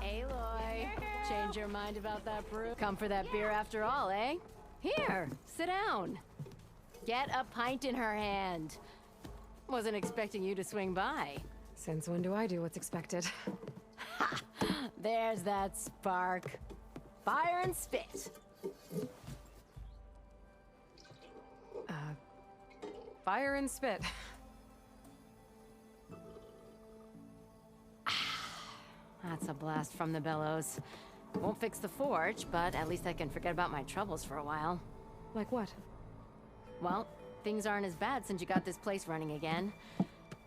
Speaker 12: Aloy, change your mind about that brew? Come for that beer after all, eh? Here, sit down. Get a pint in her hand. Wasn't expecting you to swing by.
Speaker 2: Since when do I do what's expected?
Speaker 12: Ha! There's that spark. Fire and spit.
Speaker 2: Fire and spit.
Speaker 12: That's a blast from the bellows. Won't fix the forge, but at least I can forget about my troubles for a while.
Speaker 2: Like what?
Speaker 12: Well, things aren't as bad since you got this place running again.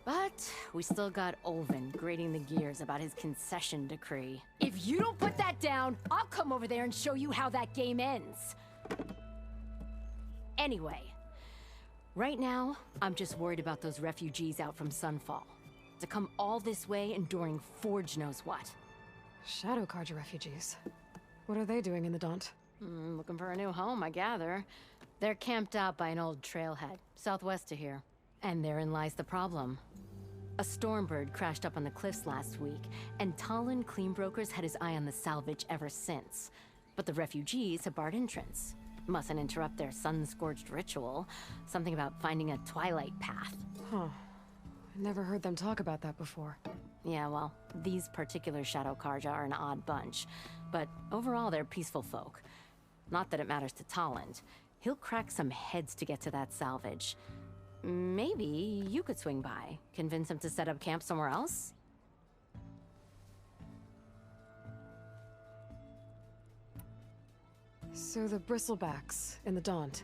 Speaker 12: But we still got Olvin grating the gears about his concession decree. If you don't put that down, I'll come over there and show you how that game ends. Anyway, right now, I'm just worried about those refugees out from Sunfall. To come all this way enduring Forge knows what.
Speaker 2: Shadow Karja refugees. What are they doing in the Daunt?
Speaker 12: Looking for a new home, I gather. They're camped out by an old trailhead, southwest of here. And therein lies the problem. A Stormbird crashed up on the cliffs last week, and Talon Cleanbrokers had his eye on the salvage ever since. But the refugees have barred entrance. Mustn't interrupt their sun-scorched ritual. Something about finding a twilight path.
Speaker 2: Huh. Never heard them talk about that before.
Speaker 12: Yeah, well, these particular Shadow Karja are an odd bunch. But overall, they're peaceful folk. Not that it matters to Talland. He'll crack some heads to get to that salvage. Maybe you could swing by, convince him to set up camp somewhere else?
Speaker 2: So the bristlebacks in the Daunt.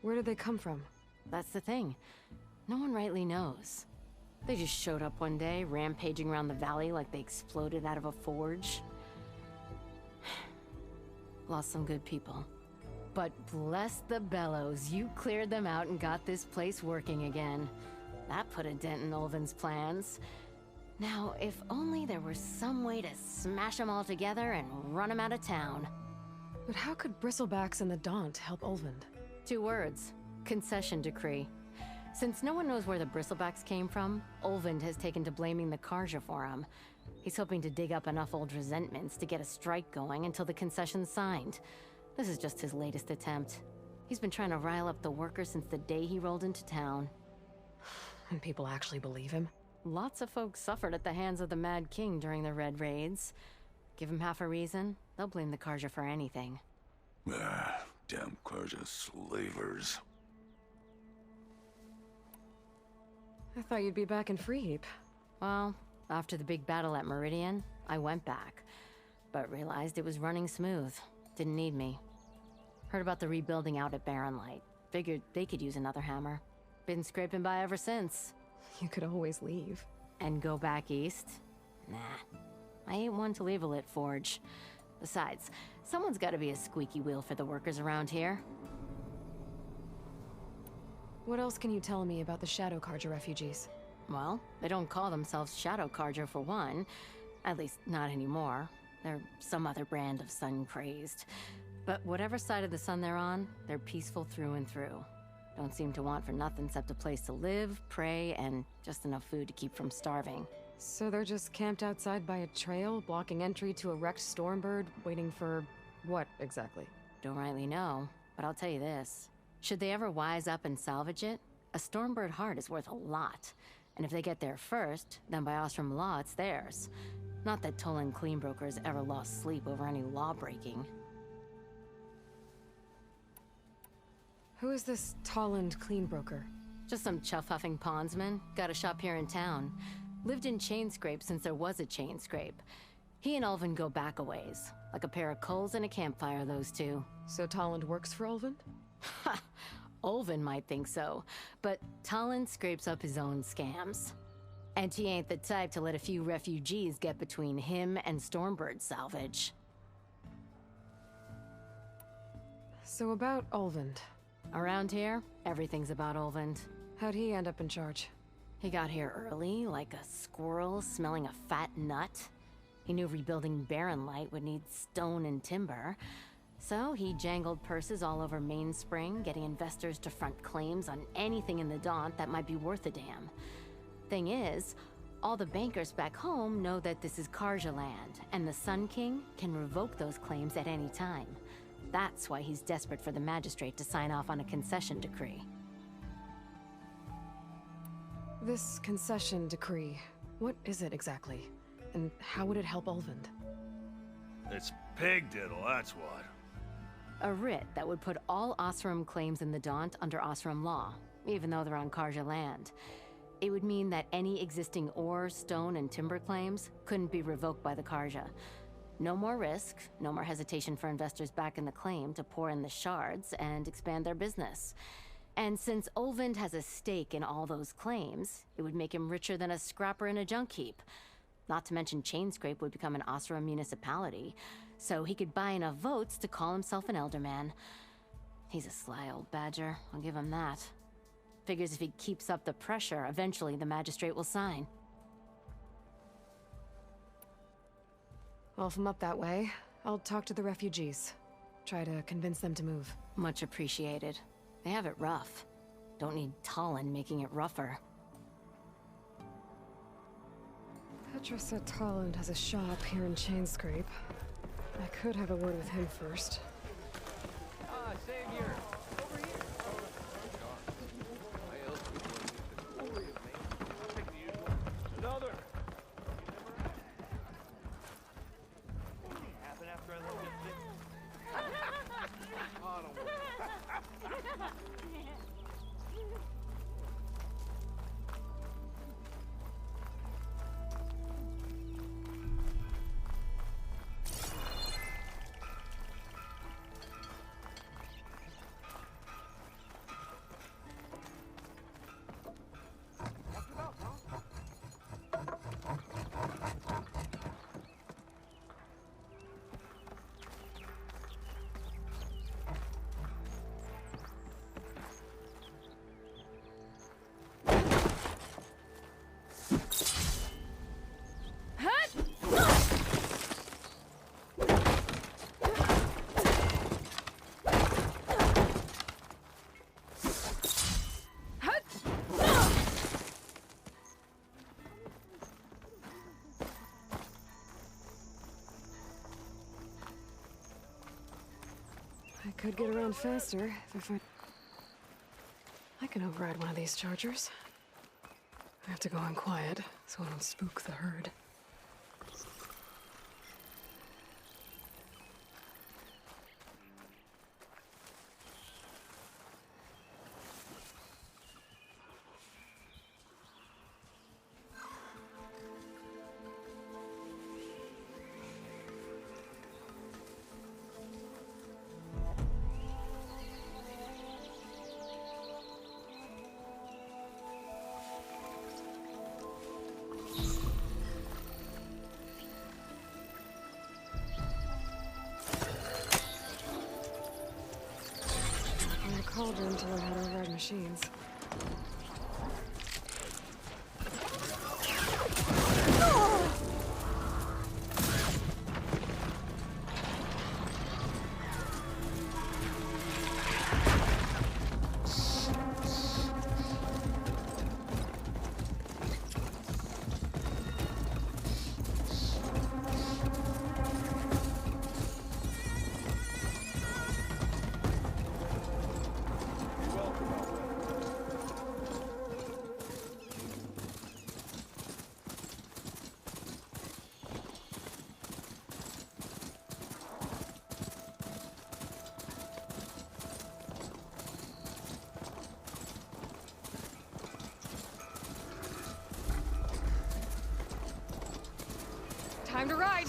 Speaker 2: Where did they come from?
Speaker 12: That's the thing. No one rightly knows. They just showed up one day, rampaging around the valley like they exploded out of a forge. Lost some good people. But bless the bellows, you cleared them out and got this place working again. That put a dent in Olvin's plans. Now, if only there was some way to smash them all together and run them out of town.
Speaker 2: But how could bristlebacks in the Daunt help Olvind?
Speaker 12: 2 words. Concession decree. Since no one knows where the bristlebacks came from, Olvind has taken to blaming the Karja for them. He's hoping to dig up enough old resentments to get a strike going until the concession's signed. This is just his latest attempt. He's been trying to rile up the workers since the day he rolled into town.
Speaker 2: And people actually believe him?
Speaker 12: Lots of folks suffered at the hands of the Mad King during the Red Raids. Give him half a reason, they'll blame the Karja for anything.
Speaker 5: Ah, damn Karja slavers.
Speaker 2: I thought you'd be back in Freeheap.
Speaker 12: Well, after the big battle at Meridian, I went back, but realized it was running smooth. Didn't need me. Heard about the rebuilding out at Barren Light. Figured they could use another hammer. Been scraping by ever since.
Speaker 2: You could always leave.
Speaker 12: And go back east? Nah. I ain't one to leave a lit forge. Besides, someone's gotta be a squeaky wheel for the workers around here.
Speaker 2: What else can you tell me about the Shadow Karja refugees?
Speaker 12: Well, they don't call themselves Shadow Karja for one. At least, not anymore. They're some other brand of sun-crazed. But whatever side of the sun they're on, they're peaceful through and through. Don't seem to want for nothing except a place to live, pray, and just enough food to keep from starving.
Speaker 2: So they're just camped outside by a trail, blocking entry to a wrecked Stormbird, waiting for what, exactly?
Speaker 12: Don't rightly know, but I'll tell you this. Should they ever wise up and salvage it, a Stormbird heart is worth a lot. And if they get there first, then by Ostrom law, it's theirs. Not that Tolan Cleanbrokers ever lost sleep over any law-breaking.
Speaker 2: Who is this Tolland Cleanbroker?
Speaker 12: Just some chuff-huffing pondsman. Got a shop here in town. Lived in Chainscrape since there was a Chainscrape. He and Ulvin go back a ways. Like a pair of coals and a campfire, those two.
Speaker 2: So Tolland works for Ulvin?
Speaker 12: Ha! Ulvin might think so, but Tolland scrapes up his own scams. And he ain't the type to let a few refugees get between him and Stormbird salvage.
Speaker 2: So about Ulvin.
Speaker 12: Around here, everything's about Ulvin.
Speaker 2: How'd he end up in charge?
Speaker 12: He got here early, like a squirrel smelling a fat nut. He knew rebuilding Barren Light would need stone and timber. So he jangled purses all over Mainspring, getting investors to front claims on anything in the Daunt that might be worth a damn. Thing is, all the bankers back home know that this is Karja land, and the Sun King can revoke those claims at any time. That's why he's desperate for the magistrate to sign off on a concession decree.
Speaker 2: This concession decree, what is it exactly? And how would it help Ulvin?
Speaker 5: It's pig diddle, that's what.
Speaker 12: A writ that would put all Osram claims in the Daunt under Osram law, even though they're on Karja land. It would mean that any existing ore, stone, and timber claims couldn't be revoked by the Karja. No more risk, no more hesitation for investors back in the claim to pour in the shards and expand their business. And since Ulvin has a stake in all those claims, it would make him richer than a scrapper in a junk heap. Not to mention Chainscrape would become an Osram municipality, so he could buy enough votes to call himself an elderman. He's a sly old badger, I'll give him that. Figures if he keeps up the pressure, eventually the magistrate will sign.
Speaker 2: Well, if I'm up that way, I'll talk to the refugees. Try to convince them to move.
Speaker 12: Much appreciated. They have it rough. Don't need Tolland making it rougher.
Speaker 2: Petra said Tolland has a shop here in Chainscrape. I could have a word with him first.
Speaker 13: Ah, Savior! Over here! Another! Happen after I left
Speaker 2: could get around faster if I can override one of these chargers. I have to go in quiet so I don't spook the herd. Cauldron to learn how to override machines. Time to ride!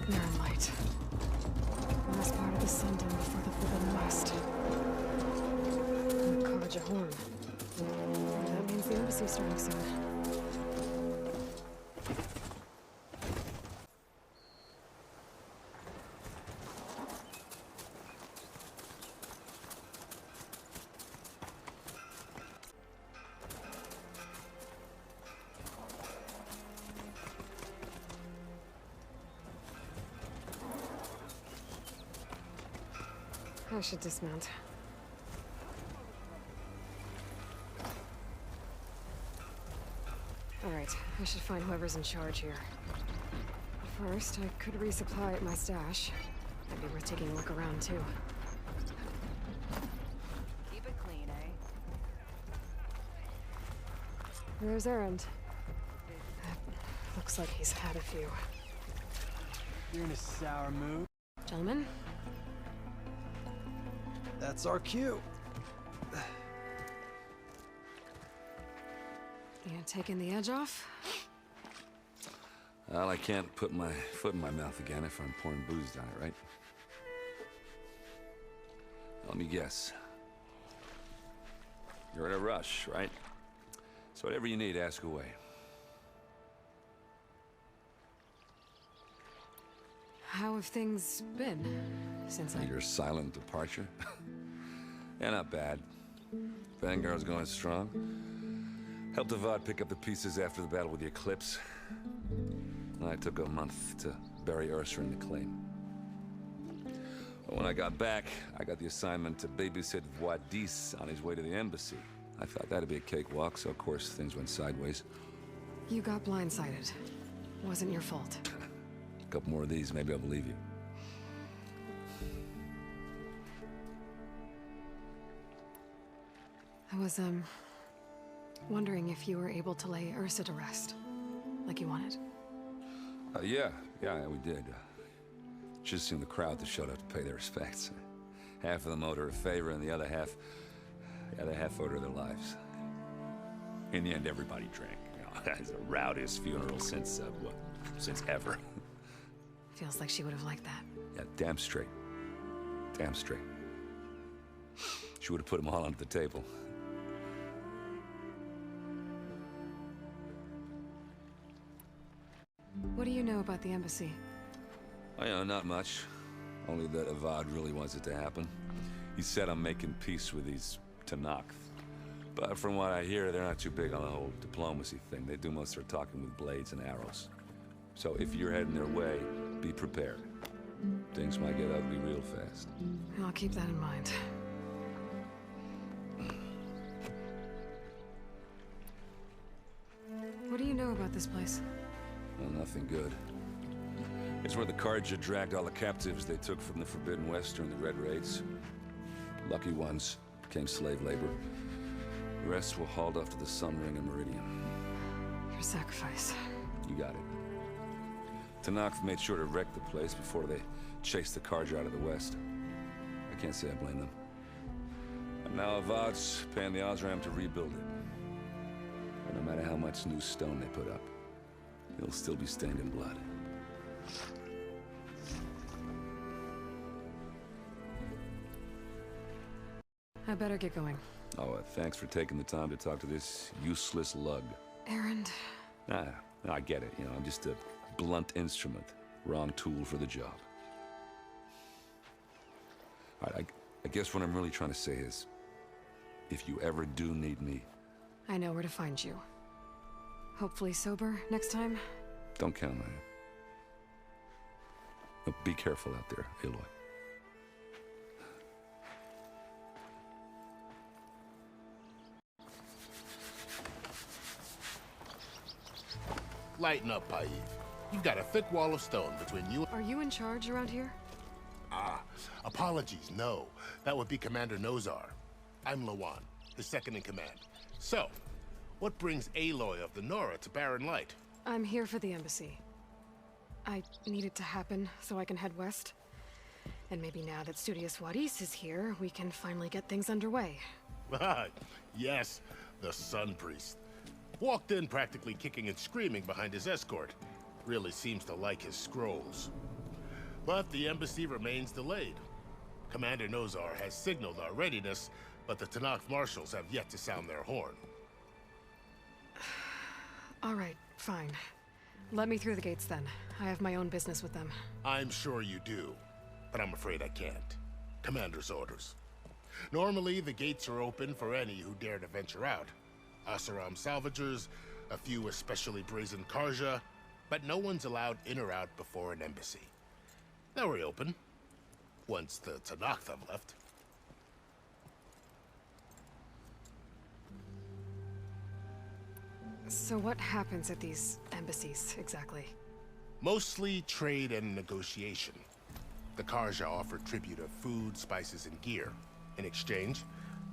Speaker 2: Mirror light. Last part of the sun dim before the Forbidden West. And Carja horn. That means the embassy's starting soon. I should dismount. Alright, I should find whoever's in charge here. But first, I could resupply at my stash. Might be worth taking a look around, too.
Speaker 9: Keep it clean, eh?
Speaker 2: There's Erend. Looks like he's had a few.
Speaker 7: You're in a sour mood.
Speaker 2: Gentlemen?
Speaker 3: That's our cue.
Speaker 2: You taking the edge off?
Speaker 6: Well, I can't put my foot in my mouth again if I'm pouring booze down it, right? Let me guess. You're in a rush, right? So whatever you need, ask away.
Speaker 2: How have things been since
Speaker 6: Your silent departure? Yeah, not bad. Vanguard's going strong. Helped Avad pick up the pieces after the battle with the Eclipse. I took a month to bury Ursa in the claim. But when I got back, I got the assignment to babysit Wadis on his way to the embassy. I thought that'd be a cakewalk, so of course things went sideways.
Speaker 2: You got blindsided. Wasn't your fault.
Speaker 6: A couple more of these, maybe I'll believe you.
Speaker 2: I was, wondering if you were able to lay Ursa to rest, like you wanted.
Speaker 6: Yeah, we did. Just seemed the crowd that showed up to pay their respects. Half of them owed her a favor, and the other half owed her their lives. In the end, everybody drank. You know, it's the rowdiest funeral since ever.
Speaker 2: Feels like she would have liked that.
Speaker 6: Yeah, damn straight. Damn straight. She would have put them all onto the table.
Speaker 2: What do you know about the embassy?
Speaker 6: Oh, yeah, not much. Only that Avad really wants it to happen. He said I'm making peace with these Tanakh. But from what I hear, they're not too big on the whole diplomacy thing. They do most of their talking with blades and arrows. So if you're heading their way, be prepared. Things might get ugly real fast.
Speaker 2: I'll keep that in mind. What do you know about this place?
Speaker 6: Well, nothing good. It's where the Carja dragged all the captives they took from the Forbidden West during the Red Raids. Lucky ones became slave labor. The rest were hauled off to the Sun Ring and Meridian.
Speaker 2: Your sacrifice.
Speaker 6: You got it. Tanakh made sure to wreck the place before they chased the Carja out of the West. I can't say I blame them. And now Avad's paying the Osram to rebuild it. And no matter how much new stone they put up, it'll still be stained in blood.
Speaker 2: I better get going.
Speaker 6: Oh, thanks for taking the time to talk to this useless lug.
Speaker 2: Errand.
Speaker 6: I get it. You know, I'm just a blunt instrument. Wrong tool for the job. All right, I guess what I'm really trying to say is, if you ever do need me...
Speaker 2: I know where to find you. Hopefully sober next time?
Speaker 6: Don't count on it. But be careful out there, Aloy.
Speaker 16: Lighten up, Paiv. You've got a thick wall of stone between you...
Speaker 2: Are you in charge around here?
Speaker 16: Apologies, no. That would be Commander Nozar. I'm Lawan, his second in command. So, what brings Aloy of the Nora to Barren Light?
Speaker 2: I'm here for the embassy. I need it to happen so I can head west. And maybe now that Studious Wadis is here, we can finally get things underway.
Speaker 16: Yes, the Sun Priest. Walked in practically kicking and screaming behind his escort. Really seems to like his scrolls. But the embassy remains delayed. Commander Nozar has signaled our readiness, but the Tanakh marshals have yet to sound their horn.
Speaker 2: All right, fine. Let me through the gates then. I have my own business with them.
Speaker 16: I'm sure you do, but I'm afraid I can't. Commander's orders. Normally, the gates are open for any who dare to venture out. Asaram salvagers, a few especially brazen Carja, but no one's allowed in or out before an embassy. Now we're open, once the Tanakh have left.
Speaker 2: So what happens at these embassies, exactly?
Speaker 16: Mostly trade and negotiation. The Carja offer tribute of food, spices, and gear. In exchange,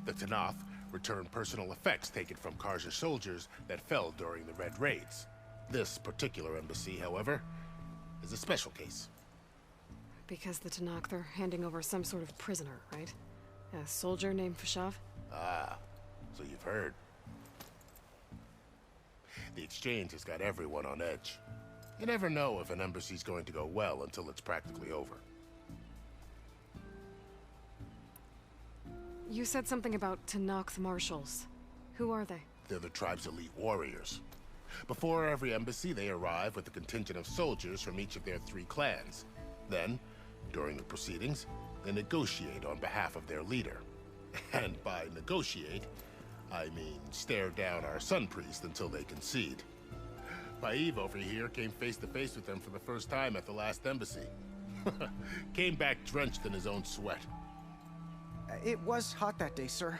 Speaker 16: the Tanakh return personal effects taken from Carja soldiers that fell during the Red Raids. This particular embassy, however, is a special case.
Speaker 2: Because the Tanakh are handing over some sort of prisoner, right? A soldier named Fashav?
Speaker 16: Ah, so you've heard. The exchange has got everyone on edge. You never know if an embassy's going to go well until it's practically over.
Speaker 2: You said something about Tanakh marshals. Who are they?
Speaker 16: They're the tribe's elite warriors. Before every embassy, they arrive with a contingent of soldiers from each of their 3 clans. Then, during the proceedings, they negotiate on behalf of their leader. And by negotiate, I mean stare down our Sun Priest until they concede. Paiv over here came face to face with them for the first time at the last embassy. Came back drenched in his own sweat.
Speaker 17: It was hot that day, sir.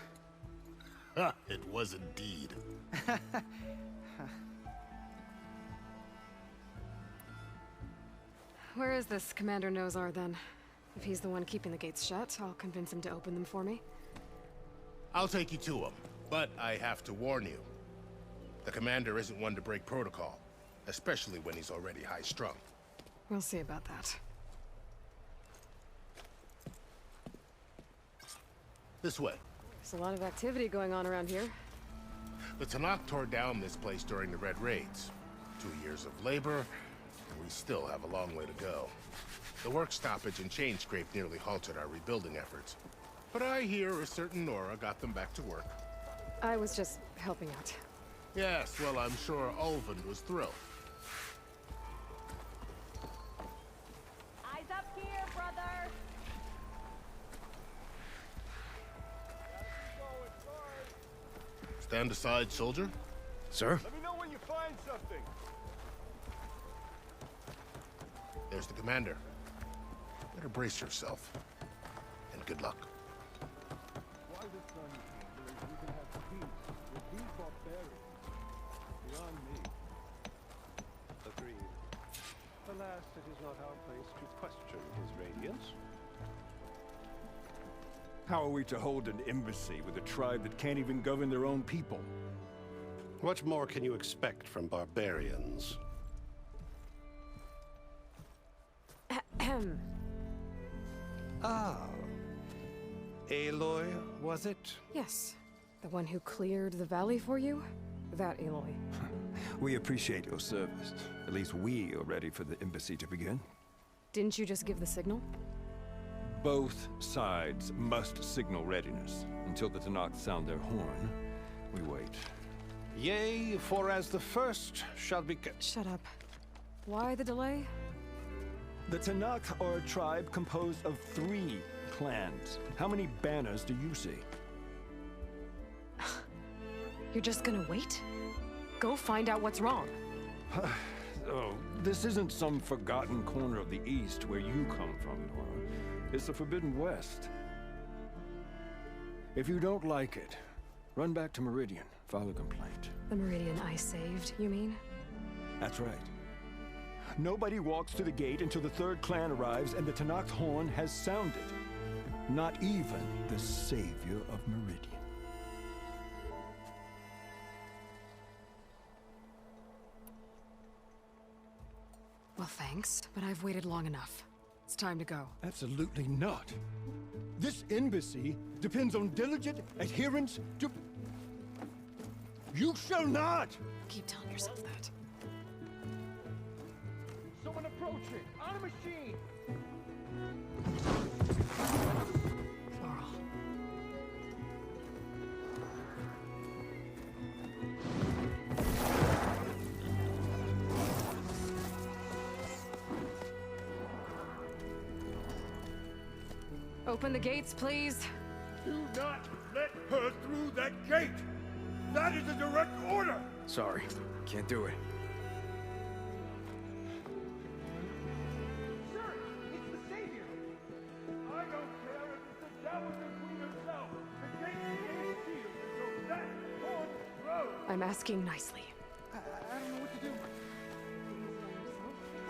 Speaker 16: It was indeed.
Speaker 2: Where is this Commander Nozar, then? If he's the one keeping the gates shut, I'll convince him to open them for me.
Speaker 16: I'll take you to him, but I have to warn you. The commander isn't one to break protocol, especially when he's already high-strung.
Speaker 2: We'll see about that.
Speaker 16: This way.
Speaker 2: There's a lot of activity going on around here.
Speaker 16: The Tanakh tore down this place during the Red Raids. 2 years of labor, and we still have a long way to go. The work stoppage and chain scrape nearly halted our rebuilding efforts. But I hear a certain Nora got them back to work.
Speaker 2: I was just helping out.
Speaker 16: Yes, well, I'm sure Ulven was thrilled.
Speaker 8: Eyes up here, brother!
Speaker 16: Stand aside, soldier.
Speaker 15: Sir?
Speaker 13: Let me know when you find something.
Speaker 16: There's the commander. Better brace yourself. And good luck.
Speaker 13: Why the sun we can have peace with these barbarians beyond me. Agreed. Alas, it is not our place to question his radiance.
Speaker 18: How are we to hold an embassy with a tribe that can't even govern their own people?
Speaker 1: What more can you expect from barbarians? Ah. Aloy, was it?
Speaker 2: Yes. The one who cleared the valley for you? That Aloy.
Speaker 18: We appreciate your service. At least we are ready for the embassy to begin.
Speaker 2: Didn't you just give the signal?
Speaker 18: Both sides must signal readiness. Until the Tanakh sound their horn, we wait.
Speaker 1: Yea, for as the first shall be...
Speaker 2: Shut up. Why the delay?
Speaker 18: The Tanakh are a tribe composed of 3 clans. How many banners do you see?
Speaker 2: You're just gonna wait? Go find out what's wrong.
Speaker 18: Oh, this isn't some forgotten corner of the East where you come from, Nora. It's the Forbidden West. If you don't like it, run back to Meridian, file a complaint.
Speaker 2: The Meridian I saved, you mean?
Speaker 18: That's right. Nobody walks to the gate until the 3rd clan arrives and the Tanakh's horn has sounded. Not even the savior of Meridian.
Speaker 2: Well, thanks, but I've waited long enough. It's time to go.
Speaker 18: Absolutely not. This embassy depends on diligent adherence to... You shall not!
Speaker 2: Keep telling yourself that.
Speaker 13: Someone approaching! On a machine!
Speaker 2: Laurel. Open the gates, please.
Speaker 18: Do not let her through that gate! That is a direct order!
Speaker 10: Sorry, can't do it.
Speaker 13: Sir, it's the Savior!
Speaker 18: I don't care if it's the Dowager Queen herself! The gate is sealed, so that horn grows!
Speaker 2: I'm asking nicely.
Speaker 13: I don't know what to do.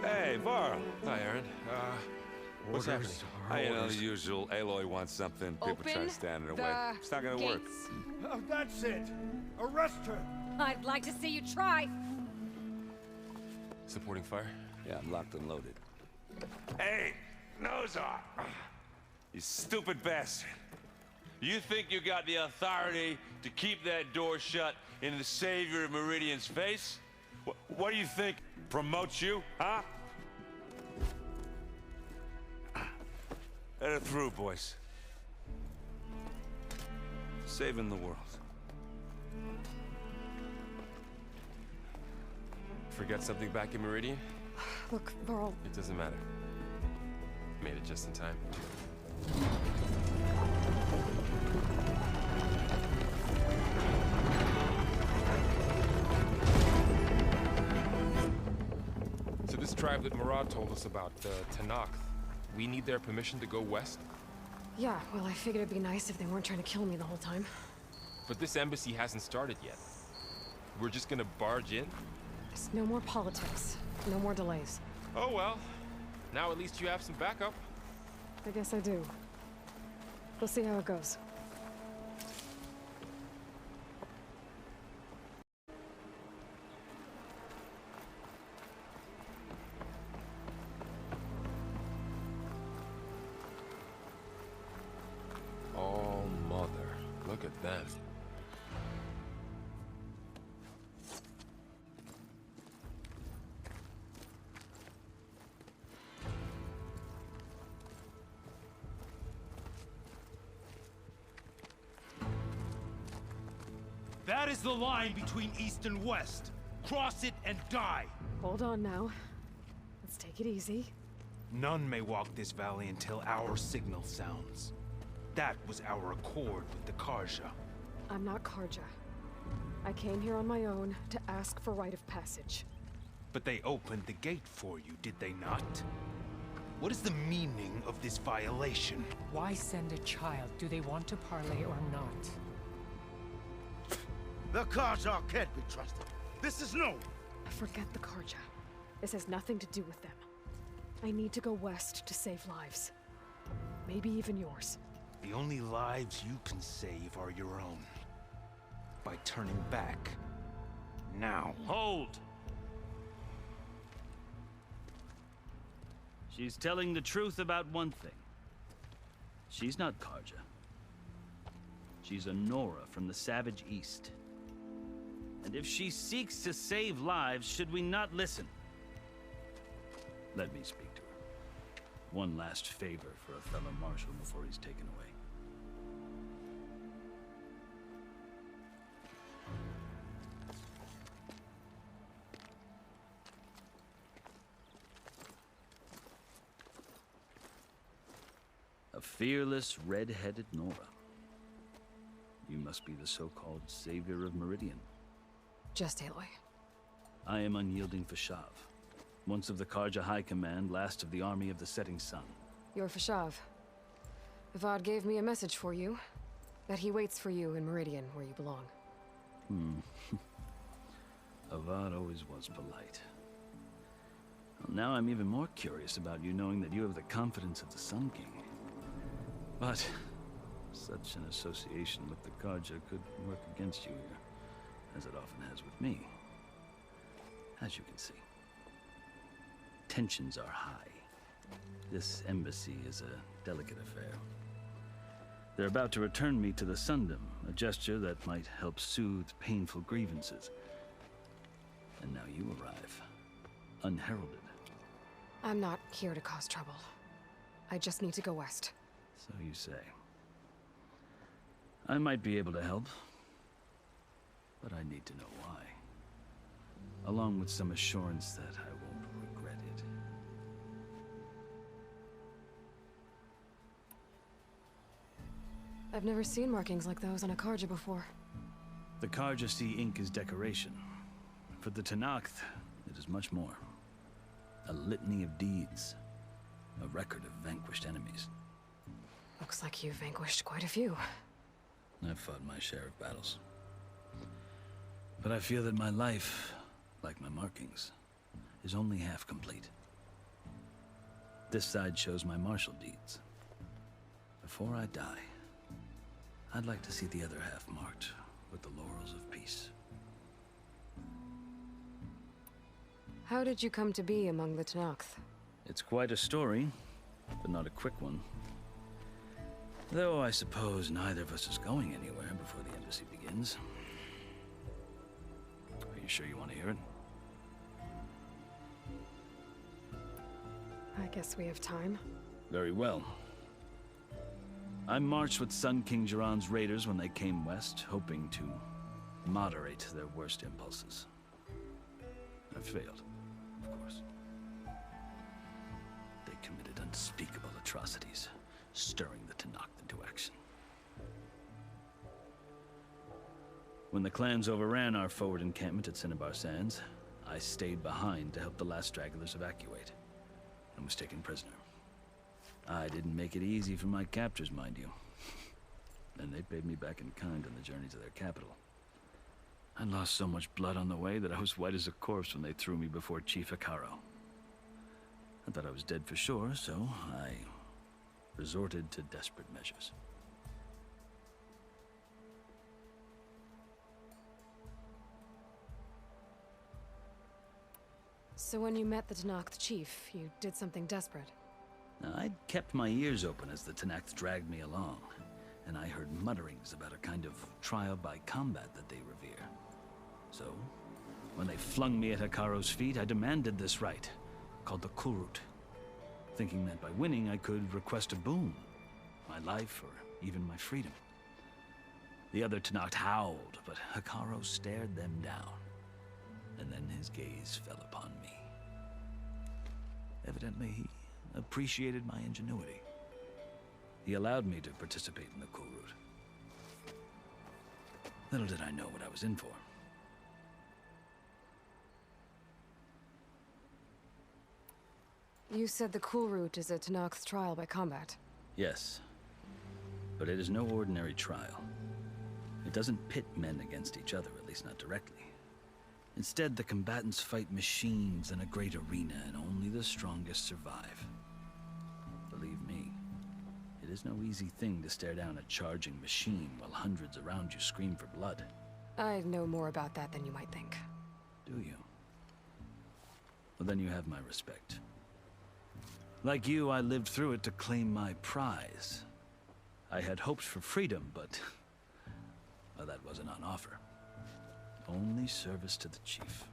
Speaker 6: Hey, Varl.
Speaker 3: Hi, Aaron. What's happening?
Speaker 6: You know, the usual. Aloy wants something. People try to stand in her way. It's not gonna work.
Speaker 18: Oh, that's it! Arrest her!
Speaker 8: I'd like to see you try.
Speaker 3: Supporting fire?
Speaker 6: Yeah, I'm locked and loaded. Hey, nose off! You stupid bastard. You think you got the authority to keep that door shut in the savior of Meridian's face? What do you think? Promotes you, huh? Let her through, boys. Saving the world.
Speaker 3: Forget something back in Meridian?
Speaker 2: Look, Varl.
Speaker 3: It doesn't matter. Made it just in time. So this tribe that Murad told us about, the Tanakh, we need their permission to go west?
Speaker 2: Yeah, well, I figured it'd be nice if they weren't trying to kill me the whole time.
Speaker 3: But this embassy hasn't started yet. We're just gonna barge in?
Speaker 2: Just no more politics. No more delays.
Speaker 3: Oh well. Now at least you have some backup.
Speaker 2: I guess I do. We'll see how it goes.
Speaker 3: Oh, mother. Look at that.
Speaker 7: That is the line between East and West. Cross it and die.
Speaker 2: Hold on now. Let's take it easy.
Speaker 7: None may walk this valley until our signal sounds. That was our accord with the Karja.
Speaker 2: I'm not Karja. I came here on my own to ask for rite of passage.
Speaker 7: But they opened the gate for you, did they not?
Speaker 19: What is the meaning of this violation?
Speaker 20: Why send a child? Do they want to parley or not?
Speaker 11: The Karja can't be trusted. This is no.
Speaker 2: Forget the Karja. This has nothing to do with them. I need to go west to save lives. Maybe even yours.
Speaker 19: The only lives you can save are your own. By turning back. Now.
Speaker 21: Hold! She's telling the truth about one thing. She's not Karja. She's a Nora from the Savage East. And if she seeks to save lives, should we not listen? Let me speak to her. One last favor for a fellow marshal before he's taken away. A fearless, red-headed Nora. You must be the so-called savior of Meridian.
Speaker 2: Just Aloy.
Speaker 21: I am unyielding Fashav, once of the Karja High Command, last of the army of the Setting Sun.
Speaker 2: You're Fashav. Avad gave me a message for you. That he waits for you in Meridian, where you belong.
Speaker 21: Avad always was polite. Well, now I'm even more curious about you knowing that you have the confidence of the Sun King. But such an association with the Karja could work against you here, as it often has with me. As you can see, tensions are high. This embassy is a delicate affair. They're about to return me to the Sundom, a gesture that might help soothe painful grievances. And now you arrive, unheralded.
Speaker 2: I'm not here to cause trouble. I just need to go west.
Speaker 21: So you say. I might be able to help, but I need to know why. Along with some assurance that I won't regret it.
Speaker 2: I've never seen markings like those on a Karja before.
Speaker 21: The Karja see ink as decoration. For the Tenakth, it is much more. A litany of deeds. A record of vanquished enemies.
Speaker 2: Looks like you've vanquished quite a few.
Speaker 21: I've fought my share of battles. But I feel that my life, like my markings, is only half complete. This side shows my martial deeds. Before I die, I'd like to see the other half marked with the laurels of peace.
Speaker 2: How did you come to be among the Tenakth?
Speaker 21: It's quite a story, but not a quick one. Though I suppose neither of us is going anywhere before the embassy begins. Are you sure you want to hear it?
Speaker 2: I guess we have time.
Speaker 21: Very well. I marched with Sun King Jiran's raiders when they came west, hoping to moderate their worst impulses. I failed, of course. They committed unspeakable atrocities, stirring the Tenakth into action. When the clans overran our forward encampment at Cinnabar Sands, I stayed behind to help the last stragglers evacuate, and was taken prisoner. I didn't make it easy for my captors, mind you. And they paid me back in kind on the journey to their capital. I lost so much blood on the way that I was white as a corpse when they threw me before Chief Hekaro. I thought I was dead for sure, so I resorted to desperate measures.
Speaker 2: So when you met the Tenakth chief, you did something desperate?
Speaker 21: Now, I'd kept my ears open as the Tenakth dragged me along, and I heard mutterings about a kind of trial by combat that they revere. So, when they flung me at Hekaro's feet, I demanded this right, called the Kulrut, thinking that by winning I could request a boon, my life or even my freedom. The other Tenakth howled, but Hekaro stared them down, and then his gaze fell upon me. Evidently, he appreciated my ingenuity. He allowed me to participate in the Kulrut. Little did I know what I was in for.
Speaker 2: You said the cool route is a Tanakh's trial by combat.
Speaker 21: Yes. But it is no ordinary trial. It doesn't pit men against each other, at least not directly. Instead, the combatants fight machines in a great arena, and only the strongest survive. Believe me, it is no easy thing to stare down a charging machine while hundreds around you scream for blood.
Speaker 2: I know more about that than you might think.
Speaker 21: Do you? Well, then you have my respect. Like you, I lived through it to claim my prize. I had hopes for freedom, but well, that wasn't on offer. Only service to the chief.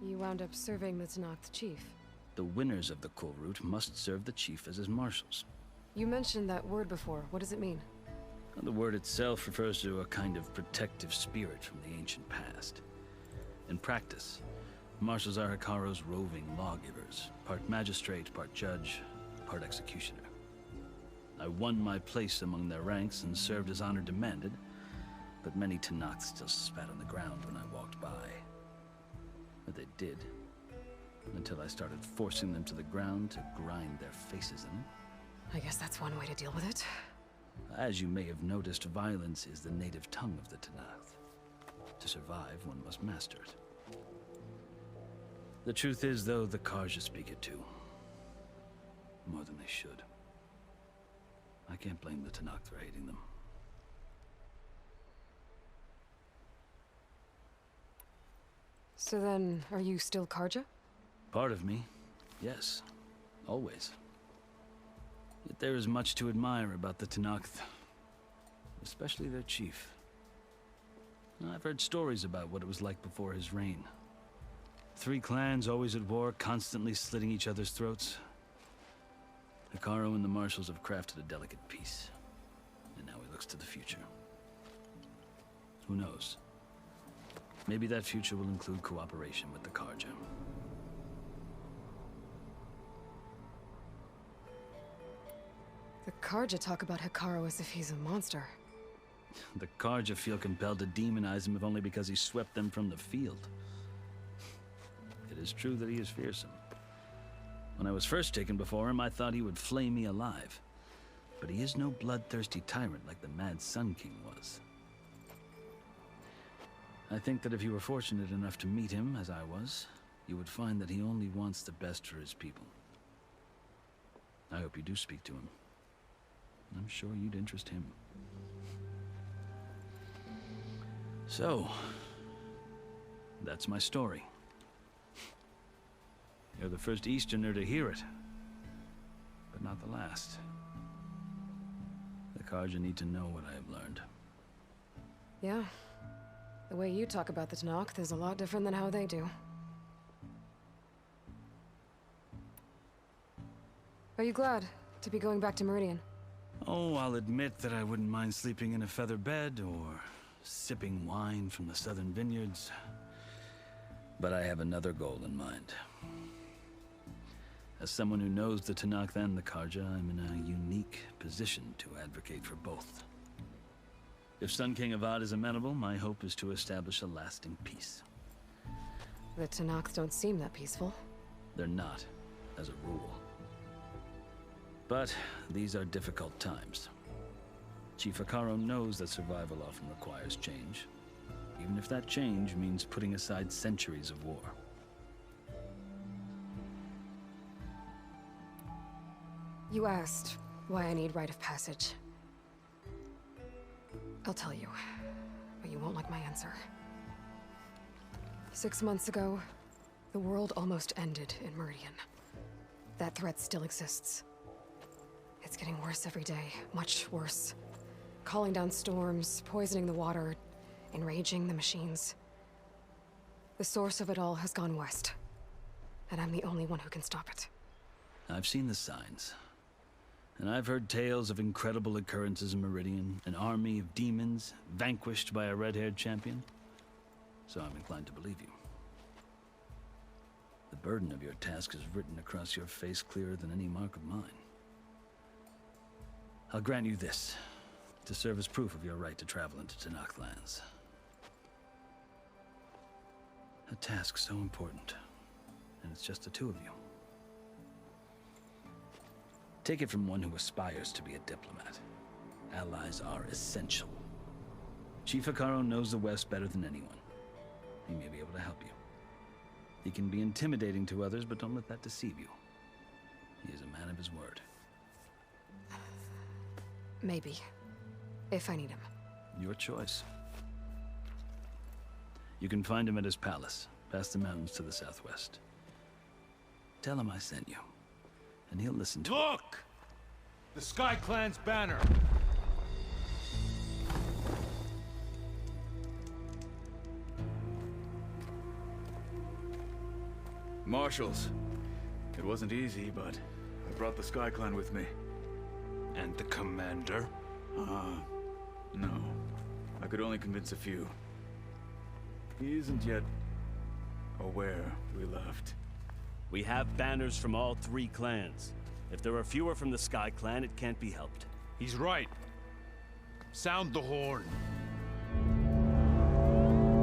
Speaker 2: You wound up serving the Tanakh's chief.
Speaker 21: The winners of the cool route must serve the chief as his marshals.
Speaker 2: You mentioned that word before. What does it mean?
Speaker 21: The word itself refers to a kind of protective spirit from the ancient past. In practice, marshals are Hekarro's roving lawgivers, part magistrate, part judge, part executioner. I won my place among their ranks and served as honor demanded, but many Tanakhs still spat on the ground when I walked by. But they did, until I started forcing them to the ground to grind their faces in it.
Speaker 2: I guess that's one way to deal with it.
Speaker 21: As you may have noticed, violence is the native tongue of the Tenakth. To survive, one must master it. The truth is, though, the Karja speak it too. More than they should. I can't blame the Tenakth for hating them.
Speaker 2: So then, are you still Karja?
Speaker 21: Part of me, yes. Always. Yet there is much to admire about the Tenakth. Especially their chief. I've heard stories about what it was like before his reign. 3 clans always at war, constantly slitting each other's throats. Hekarro and the marshals have crafted a delicate peace. And now he looks to the future. Who knows? Maybe that future will include cooperation with the Karja.
Speaker 2: The Karja talk about Hekarro as if he's a monster.
Speaker 21: The Karja feel compelled to demonize him if only because he swept them from the field. It is true that he is fearsome. When I was first taken before him, I thought he would flay me alive. But he is no bloodthirsty tyrant like the Mad Sun King was. I think that if you were fortunate enough to meet him, as I was, you would find that he only wants the best for his people. I hope you do speak to him. I'm sure you'd interest him. So, that's my story. You're the first Easterner to hear it, but not the last. The Karja need to know what I have learned.
Speaker 2: Yeah. The way you talk about the Tenakth is a lot different than how they do. Are you glad to be going back to Meridian?
Speaker 21: Oh, I'll admit that I wouldn't mind sleeping in a feather bed or sipping wine from the southern vineyards. But I have another goal in mind. As someone who knows the Tenakth and the Karja, I'm in a unique position to advocate for both. If Sun King Avad is amenable, my hope is to establish a lasting peace.
Speaker 2: The Tenakth don't seem that peaceful.
Speaker 21: They're not, as a rule. But these are difficult times. Chief Hekarro knows that survival often requires change, even if that change means putting aside centuries of war.
Speaker 2: You asked why I need rite of passage. I'll tell you, but you won't like my answer. 6 months ago, the world almost ended in Meridian. That threat still exists. It's getting worse every day, much worse. Calling down storms, poisoning the water, enraging the machines. The source of it all has gone west, and I'm the only one who can stop it.
Speaker 21: I've seen the signs. And I've heard tales of incredible occurrences in Meridian, an army of demons vanquished by a red-haired champion. So I'm inclined to believe you. The burden of your task is written across your face clearer than any mark of mine. I'll grant you this, to serve as proof of your right to travel into Tenakth lands. A task so important. And it's just the two of you. Take it from one who aspires to be a diplomat. Allies are essential. Chief Hikaru knows the West better than anyone. He may be able to help you. He can be intimidating to others, but don't let that deceive you. He is a man of his word.
Speaker 2: Maybe. If I need him.
Speaker 21: Your choice. You can find him at his palace, past the mountains to the southwest. Tell him I sent you, and he'll listen to
Speaker 19: Look! The Sky Clan's banner!
Speaker 4: Marshals. It wasn't easy, but I brought the Sky Clan with me.
Speaker 19: And the commander?
Speaker 4: No. I could only convince a few. He isn't yet aware we left.
Speaker 22: We have banners from all 3 clans. If there are fewer from the Sky Clan, it can't be helped.
Speaker 19: He's right. Sound the horn.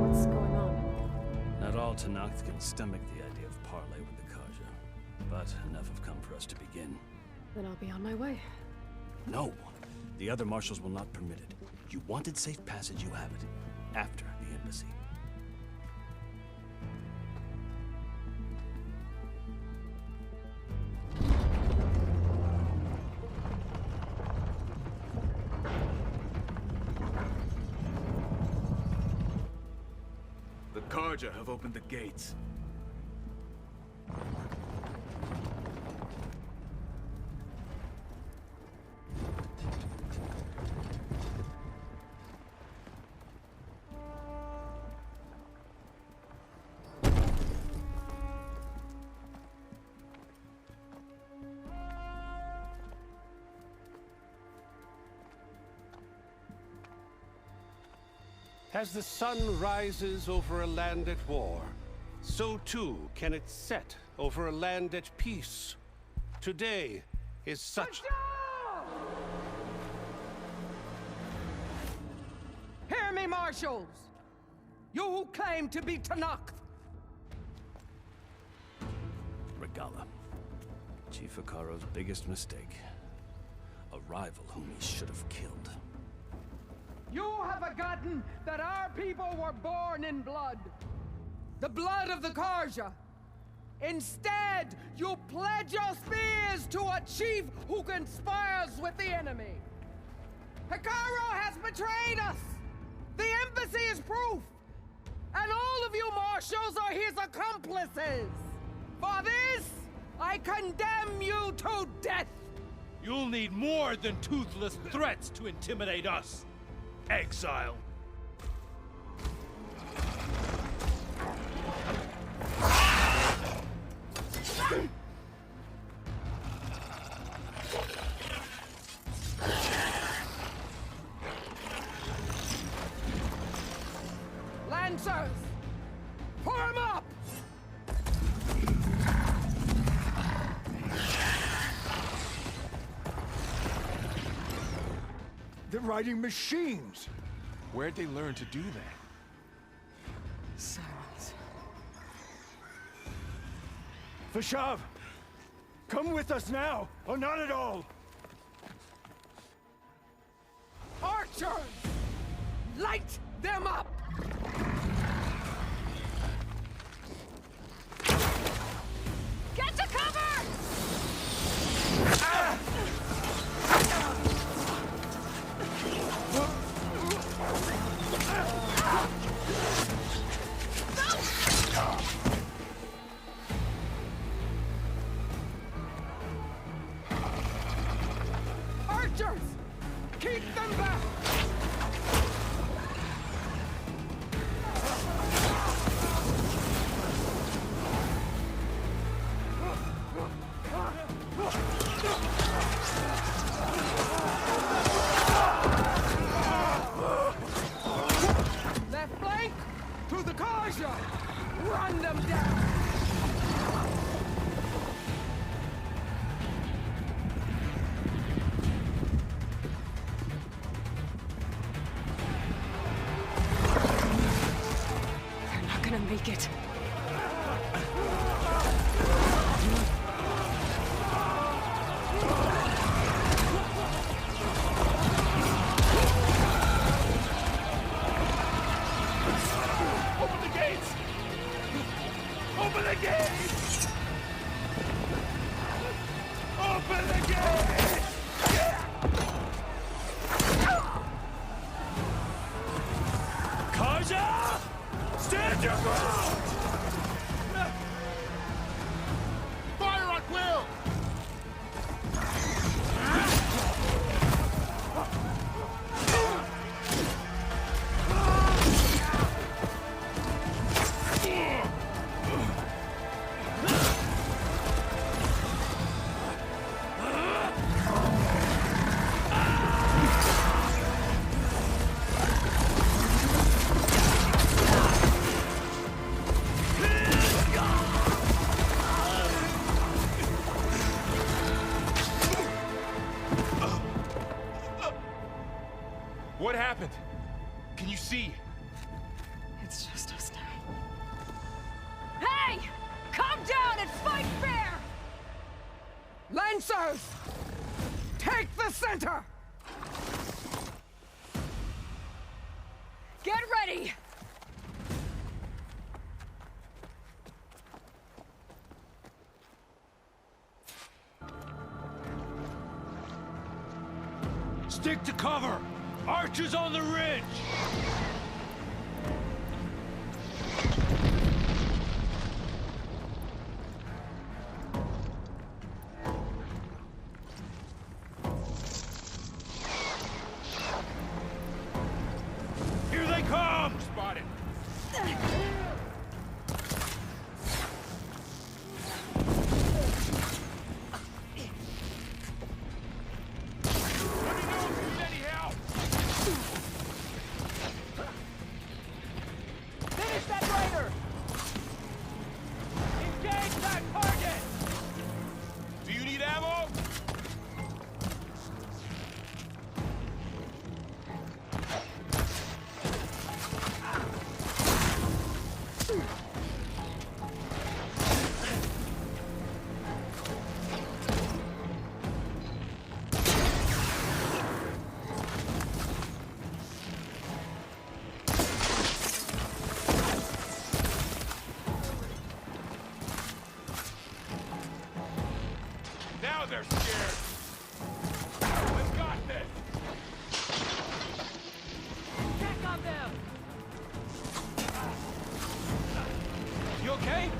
Speaker 2: What's going on?
Speaker 22: Not all Tenakth can stomach the idea of parley with the Karja, but enough have come for us to begin.
Speaker 2: Then I'll be on my way.
Speaker 22: No! The other marshals will not permit it. You wanted safe passage, you have it. After the embassy.
Speaker 4: The Karja have opened the gates.
Speaker 1: As the sun rises over a land at war, so too can it set over a land at peace. Today is such...
Speaker 23: Hear me, marshals! You who claim to be Tenakth!
Speaker 22: Regala. Chief Hikaru's biggest mistake. A rival whom he should have killed.
Speaker 23: You have forgotten that our people were born in blood. The blood of the Karja. Instead, you pledge your spears to a chief who conspires with the enemy. Hikaru has betrayed us! The embassy is proof! And all of you marshals are his accomplices! For this, I condemn you to death!
Speaker 19: You'll need more than toothless threats to intimidate us. Exile.
Speaker 23: Lancers! Form up!
Speaker 18: They're riding machines!
Speaker 19: Where'd they learn to do that?
Speaker 23: Silence.
Speaker 18: Vashav! Come with us now, or not at all!
Speaker 23: Archers! Light them up!
Speaker 8: Get to cover!
Speaker 23: Archers! Keep them back! Left flank! To the Karja! Run them down!
Speaker 5: happened? Can you see?
Speaker 2: It's just us now.
Speaker 23: Hey! Calm down and fight fair! Lancers! Take the center! Get ready!
Speaker 5: Stick to cover! Archers on the ridge! Here they come! Spotted!
Speaker 23: Finish that raider! Engage that target!
Speaker 5: Do you need ammo? Now they're scared. I've got this.
Speaker 23: Check on them!
Speaker 5: You okay?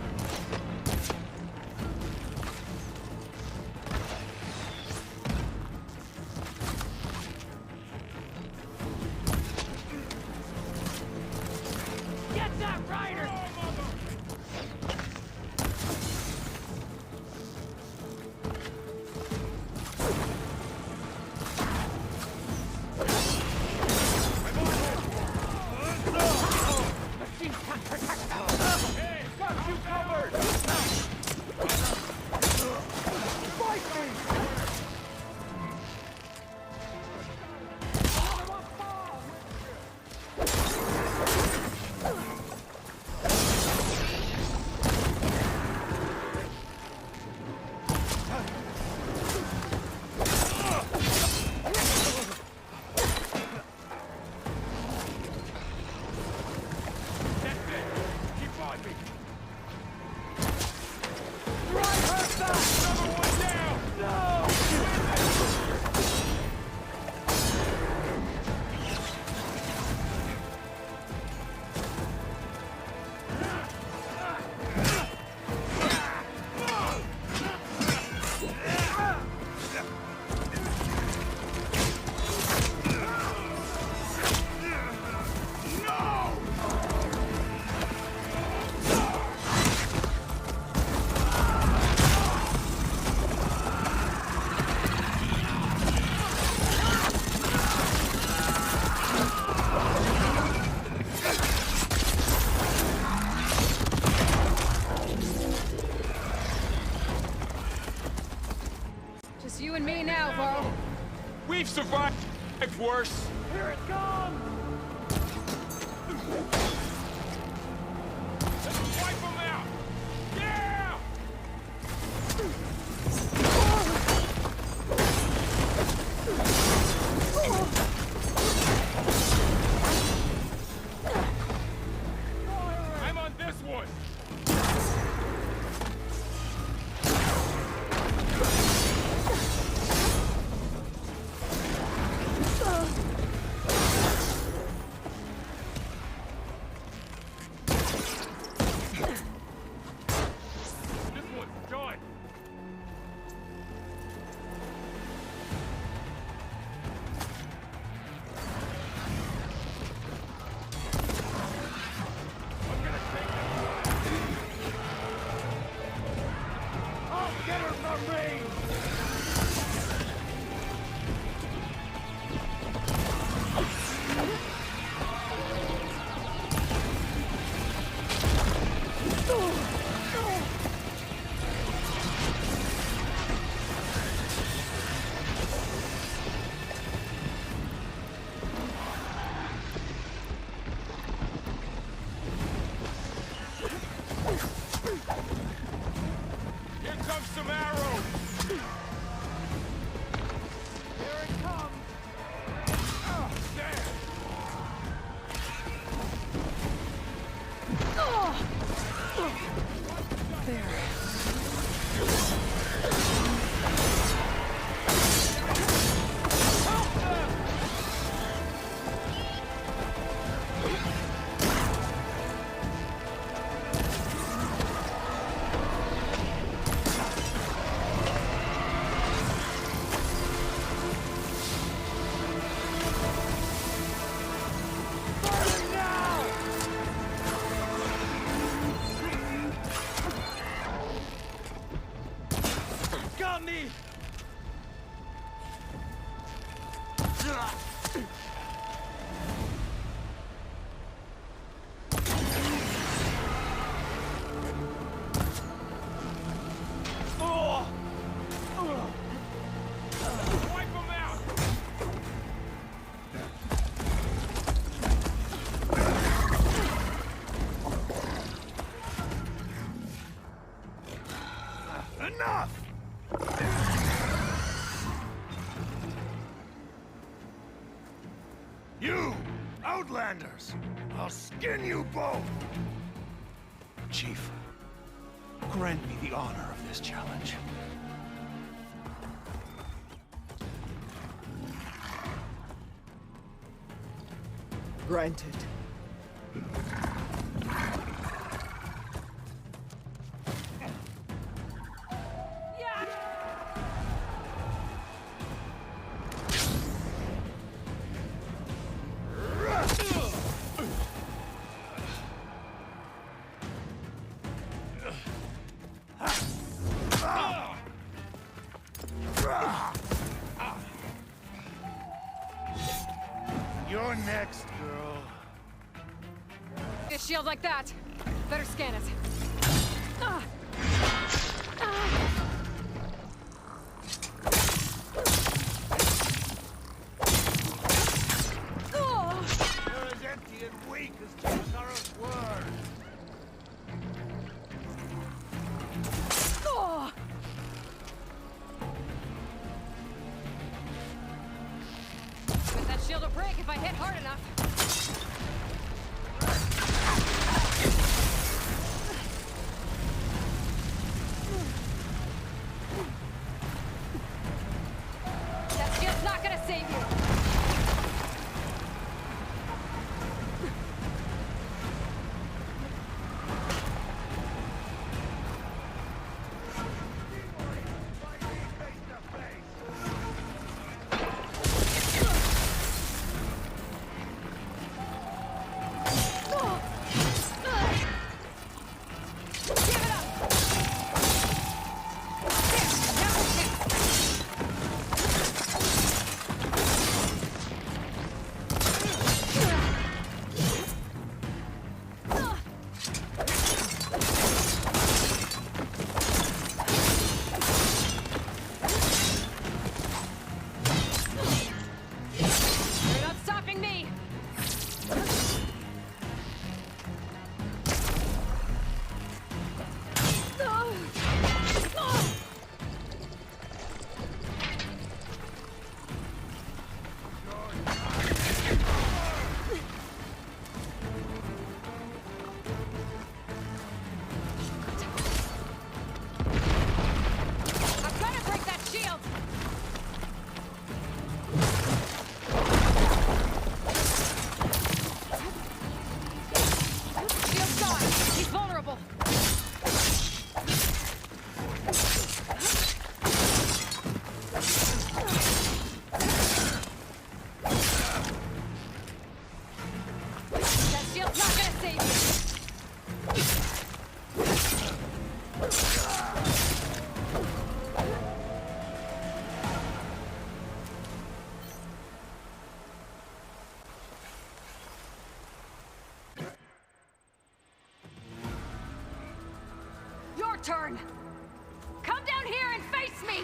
Speaker 23: Get that rider! Machine can protect them!
Speaker 5: Hey, got you covered!
Speaker 23: Fight me!
Speaker 5: That's it! Keep on me!
Speaker 23: Drive her back!
Speaker 5: Another one down!
Speaker 23: No!
Speaker 2: Just you and me now, Varl.
Speaker 5: We've survived worse.
Speaker 23: Here it comes!
Speaker 5: Let's wipe them out! Yeah! I'm on this one! This one's done! I'm gonna take it! I'll get her from range! love some arrows!
Speaker 23: Here it comes!
Speaker 5: Oh, damn!
Speaker 23: Got me!
Speaker 5: Wipe them out! Enough! You, Outlanders! I'll skin you both!
Speaker 19: Chief, grant me the honor of this challenge.
Speaker 23: Granted.
Speaker 5: You're next, girl.
Speaker 2: A shield like that. Better scan it.
Speaker 5: You're as empty and weak as Tara's word.
Speaker 2: Bet that shield will break if I hit hard enough. That shield's not gonna save you. You're not stopping me! I'm trying to break that shield! Shield's gone! He's vulnerable! That shield's not gonna save you! Your turn! Come down here and face me!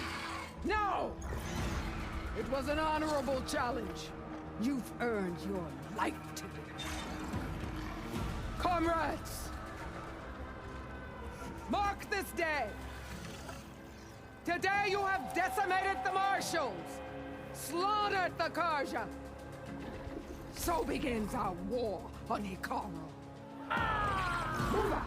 Speaker 23: No! It was an honorable challenge. You've earned your life today. Comrades! Mark this day Today you have decimated the marshals, slaughtered the Karja. So begins our war on Hikaru. Move out!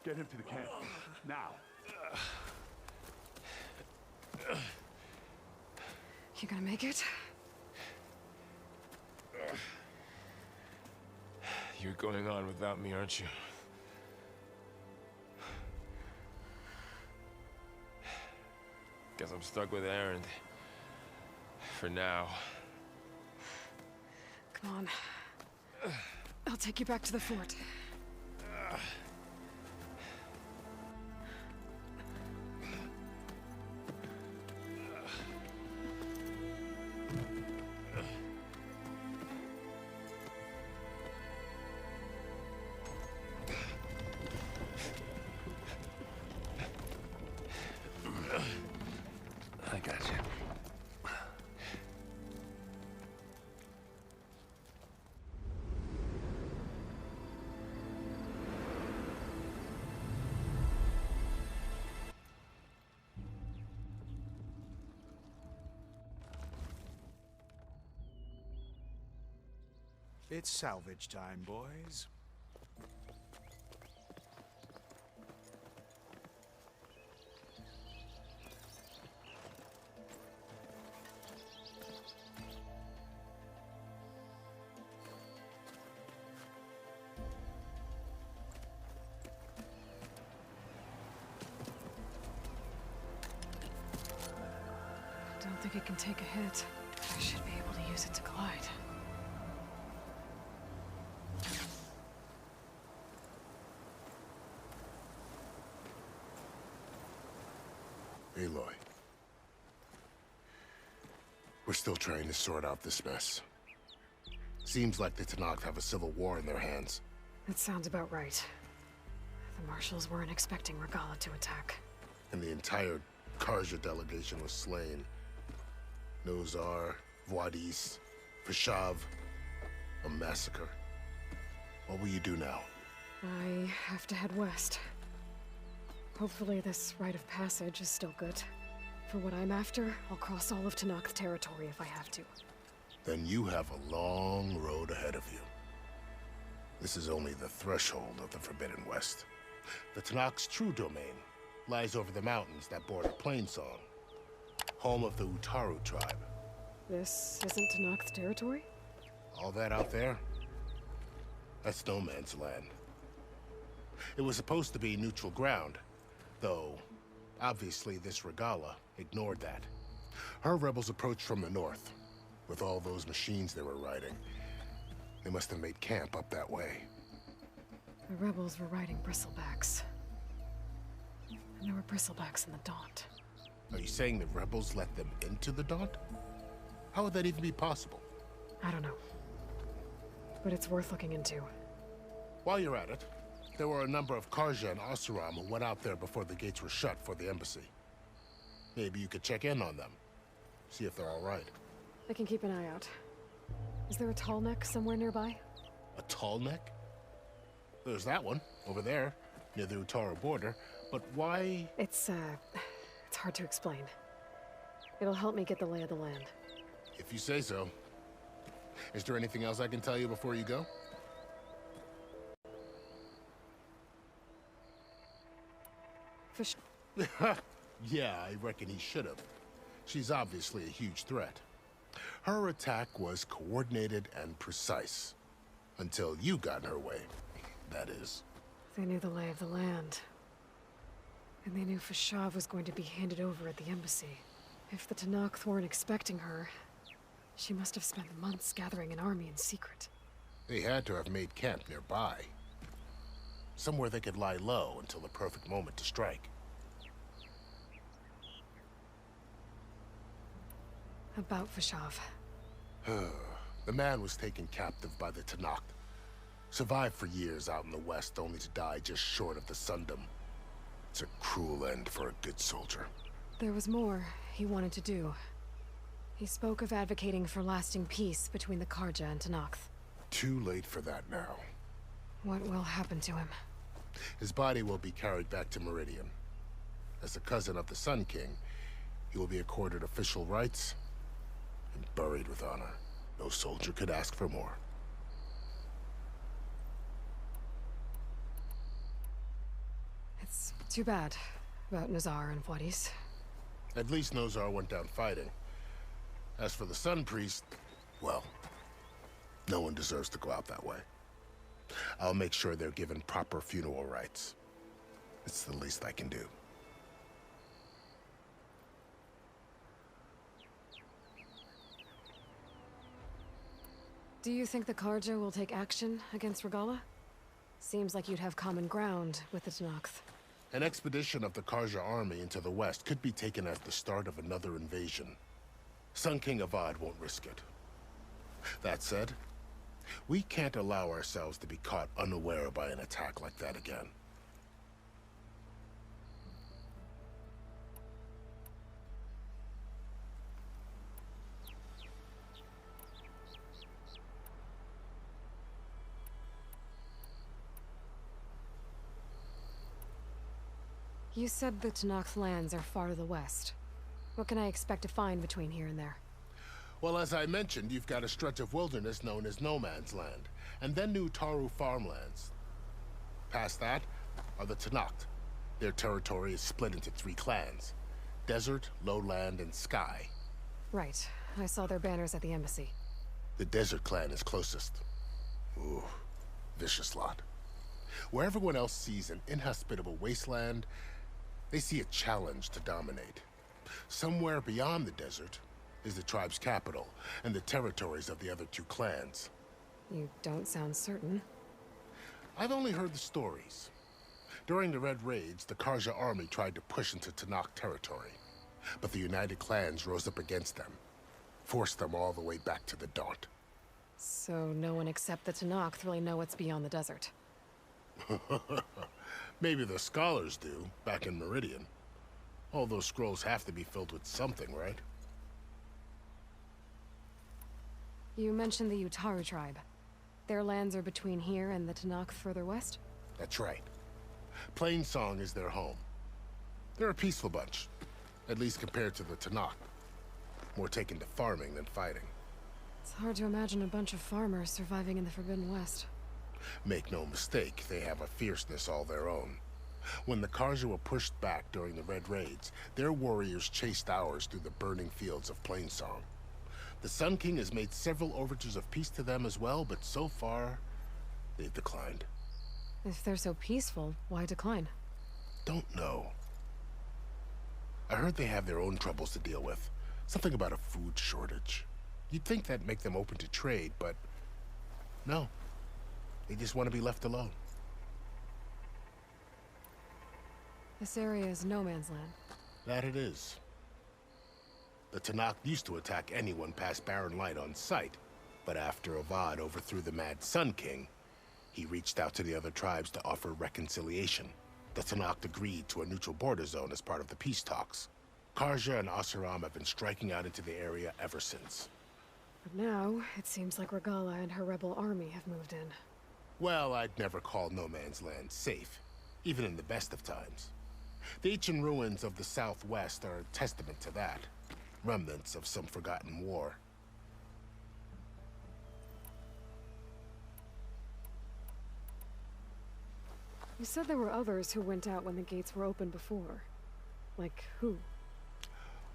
Speaker 13: Get him to the camp. Now.
Speaker 2: You gonna make it?
Speaker 9: You're going on without me, aren't you? Guess I'm stuck with Erend. For now.
Speaker 2: Come on. I'll take you back to the fort.
Speaker 9: I got you.
Speaker 19: It's salvage time, boys.
Speaker 2: Don't think it can take a hit. I should be able to use it to glide.
Speaker 16: Aloy. We're still trying to sort out this mess. Seems like the Tenakth have a civil war in their hands.
Speaker 2: That sounds about right. The marshals weren't expecting Regalla to attack.
Speaker 16: And the entire Karja delegation was slain. Nozar, Wadis, Fashav. A massacre. What will you do now?
Speaker 2: I have to head west. Hopefully this rite of passage is still good. For what I'm after, I'll cross all of Tenakth territory if I have to.
Speaker 16: Then you have a long road ahead of you. This is only the threshold of the Forbidden West. The Tenakth's true domain lies over the mountains that border Plainsong, home of the Utaru tribe.
Speaker 2: This isn't Tenakth territory?
Speaker 16: All that out there? That's no man's land. It was supposed to be neutral ground, though obviously this Regalla ignored that. Her rebels approached from the north. With all those machines they were riding, they must have made camp up that way.
Speaker 2: The rebels were riding bristlebacks. And there were bristlebacks in the Daunt.
Speaker 16: Are you saying the rebels let them into the Daunt? How would that even be possible?
Speaker 2: I don't know. But it's worth looking into.
Speaker 16: While you're at it, there were a number of Karja and Oseram who went out there before the gates were shut for the embassy. Maybe you could check in on them. See if they're all right.
Speaker 2: I can keep an eye out. Is there a tall neck somewhere nearby?
Speaker 16: A tall neck? There's that one, over there, near the Utaru border. But why?
Speaker 2: It's hard to explain. It'll help me get the lay of the land.
Speaker 16: If you say so. Is there anything else I can tell you before you go?
Speaker 2: Fish.
Speaker 16: Yeah, I reckon he should have. She's obviously a huge threat. Her attack was coordinated and precise. Until you got in her way, that is.
Speaker 2: They knew the lay of the land. And they knew Fashav was going to be handed over at the embassy. If the Tenakth weren't expecting her, she must have spent months gathering an army in secret.
Speaker 16: They had to have made camp nearby. Somewhere they could lie low until the perfect moment to strike.
Speaker 2: About Fashav.
Speaker 16: The The man was taken captive by the Tanakh. Survived for years out in the west, only to die just short of the Sundom. It's a cruel end for a good soldier.
Speaker 2: There was more he wanted to do. He spoke of advocating for lasting peace between the Karja and Tanakh.
Speaker 16: Too late for that now.
Speaker 2: What will happen to him?
Speaker 16: His body will be carried back to Meridian. As a cousin of the Sun King, he will be accorded official rights and buried with honor. No soldier could ask for more.
Speaker 2: It's too bad about Nazar and Wadis.
Speaker 16: At least Nozar went down fighting. As for the Sun Priest, well, no one deserves to go out that way. I'll make sure they're given proper funeral rites. It's the least I can do.
Speaker 2: Do you think the Karja will take action against Regalla? Seems like you'd have common ground with the Tanakh.
Speaker 16: An expedition of the Karja army into the west could be taken as the start of another invasion. Sun King Avad won't risk it. That said, we can't allow ourselves to be caught unaware by an attack like that again.
Speaker 2: You said the Tanakh lands are far to the west. What can I expect to find between here and there?
Speaker 16: Well, as I mentioned, you've got a stretch of wilderness known as No Man's Land, and then New Taru farmlands. Past that are the Tanakh. Their territory is split into 3 clans: Desert, Lowland, and Sky.
Speaker 2: Right. I saw their banners at the embassy.
Speaker 16: The Desert clan is closest. Ooh, vicious lot. Where everyone else sees an inhospitable wasteland, they see a challenge to dominate. Somewhere beyond the desert is the tribe's capital and the territories of the other 2 clans.
Speaker 2: You don't sound certain.
Speaker 16: I've only heard the stories. During the Red Raids, the Karja army tried to push into Tanakh territory, but the United Clans rose up against them, forced them all the way back to the Daunt.
Speaker 2: So no one except the Tanakh really know what's beyond the desert.
Speaker 16: Maybe the scholars do, back in Meridian. All those scrolls have to be filled with something, right?
Speaker 2: You mentioned the Utaru tribe. Their lands are between here and the Tanakh further west?
Speaker 16: That's right. Plainsong is their home. They're a peaceful bunch, at least compared to the Tanakh. More taken to farming than fighting.
Speaker 2: It's hard to imagine a bunch of farmers surviving in the Forbidden West.
Speaker 16: Make no mistake, they have a fierceness all their own. When the Karja were pushed back during the Red Raids, their warriors chased ours through the burning fields of Plainsong. The Sun King has made several overtures of peace to them as well, but so far, they've declined.
Speaker 2: If they're so peaceful, why decline?
Speaker 16: Don't know. I heard they have their own troubles to deal with. Something about a food shortage. You'd think that'd make them open to trade, but no. They just want to be left alone.
Speaker 2: This area is no man's land.
Speaker 16: That it is. The Tanakh used to attack anyone past Barren Light on sight, but after Avad overthrew the Mad Sun King, he reached out to the other tribes to offer reconciliation. The Tanakh agreed to a neutral border zone as part of the peace talks. Karja and Oseram have been striking out into the area ever since.
Speaker 2: But now, it seems like Regalla and her rebel army have moved in.
Speaker 16: Well, I'd never call No Man's Land safe, even in the best of times. The ancient ruins of the Southwest are a testament to that. Remnants of some forgotten war.
Speaker 2: You said there were others who went out when the gates were open before. Like who?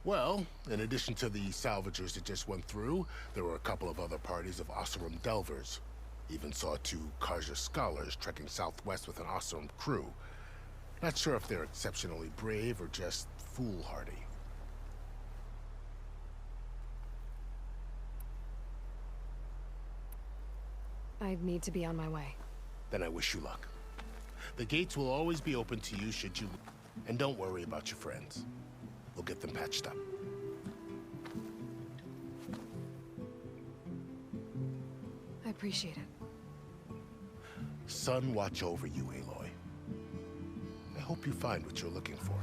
Speaker 16: Well, in addition to the salvagers that just went through, there were a couple of other parties of Oseram delvers. Even saw 2 Karja scholars trekking southwest with an Oseram crew. Not sure if they're exceptionally brave or just foolhardy.
Speaker 2: I need to be on my way.
Speaker 16: Then I wish you luck. The gates will always be open to you should you... And don't worry about your friends. We'll get them patched up.
Speaker 2: appreciate it.
Speaker 16: Sun watch over you, Aloy. I hope you find what you're looking for.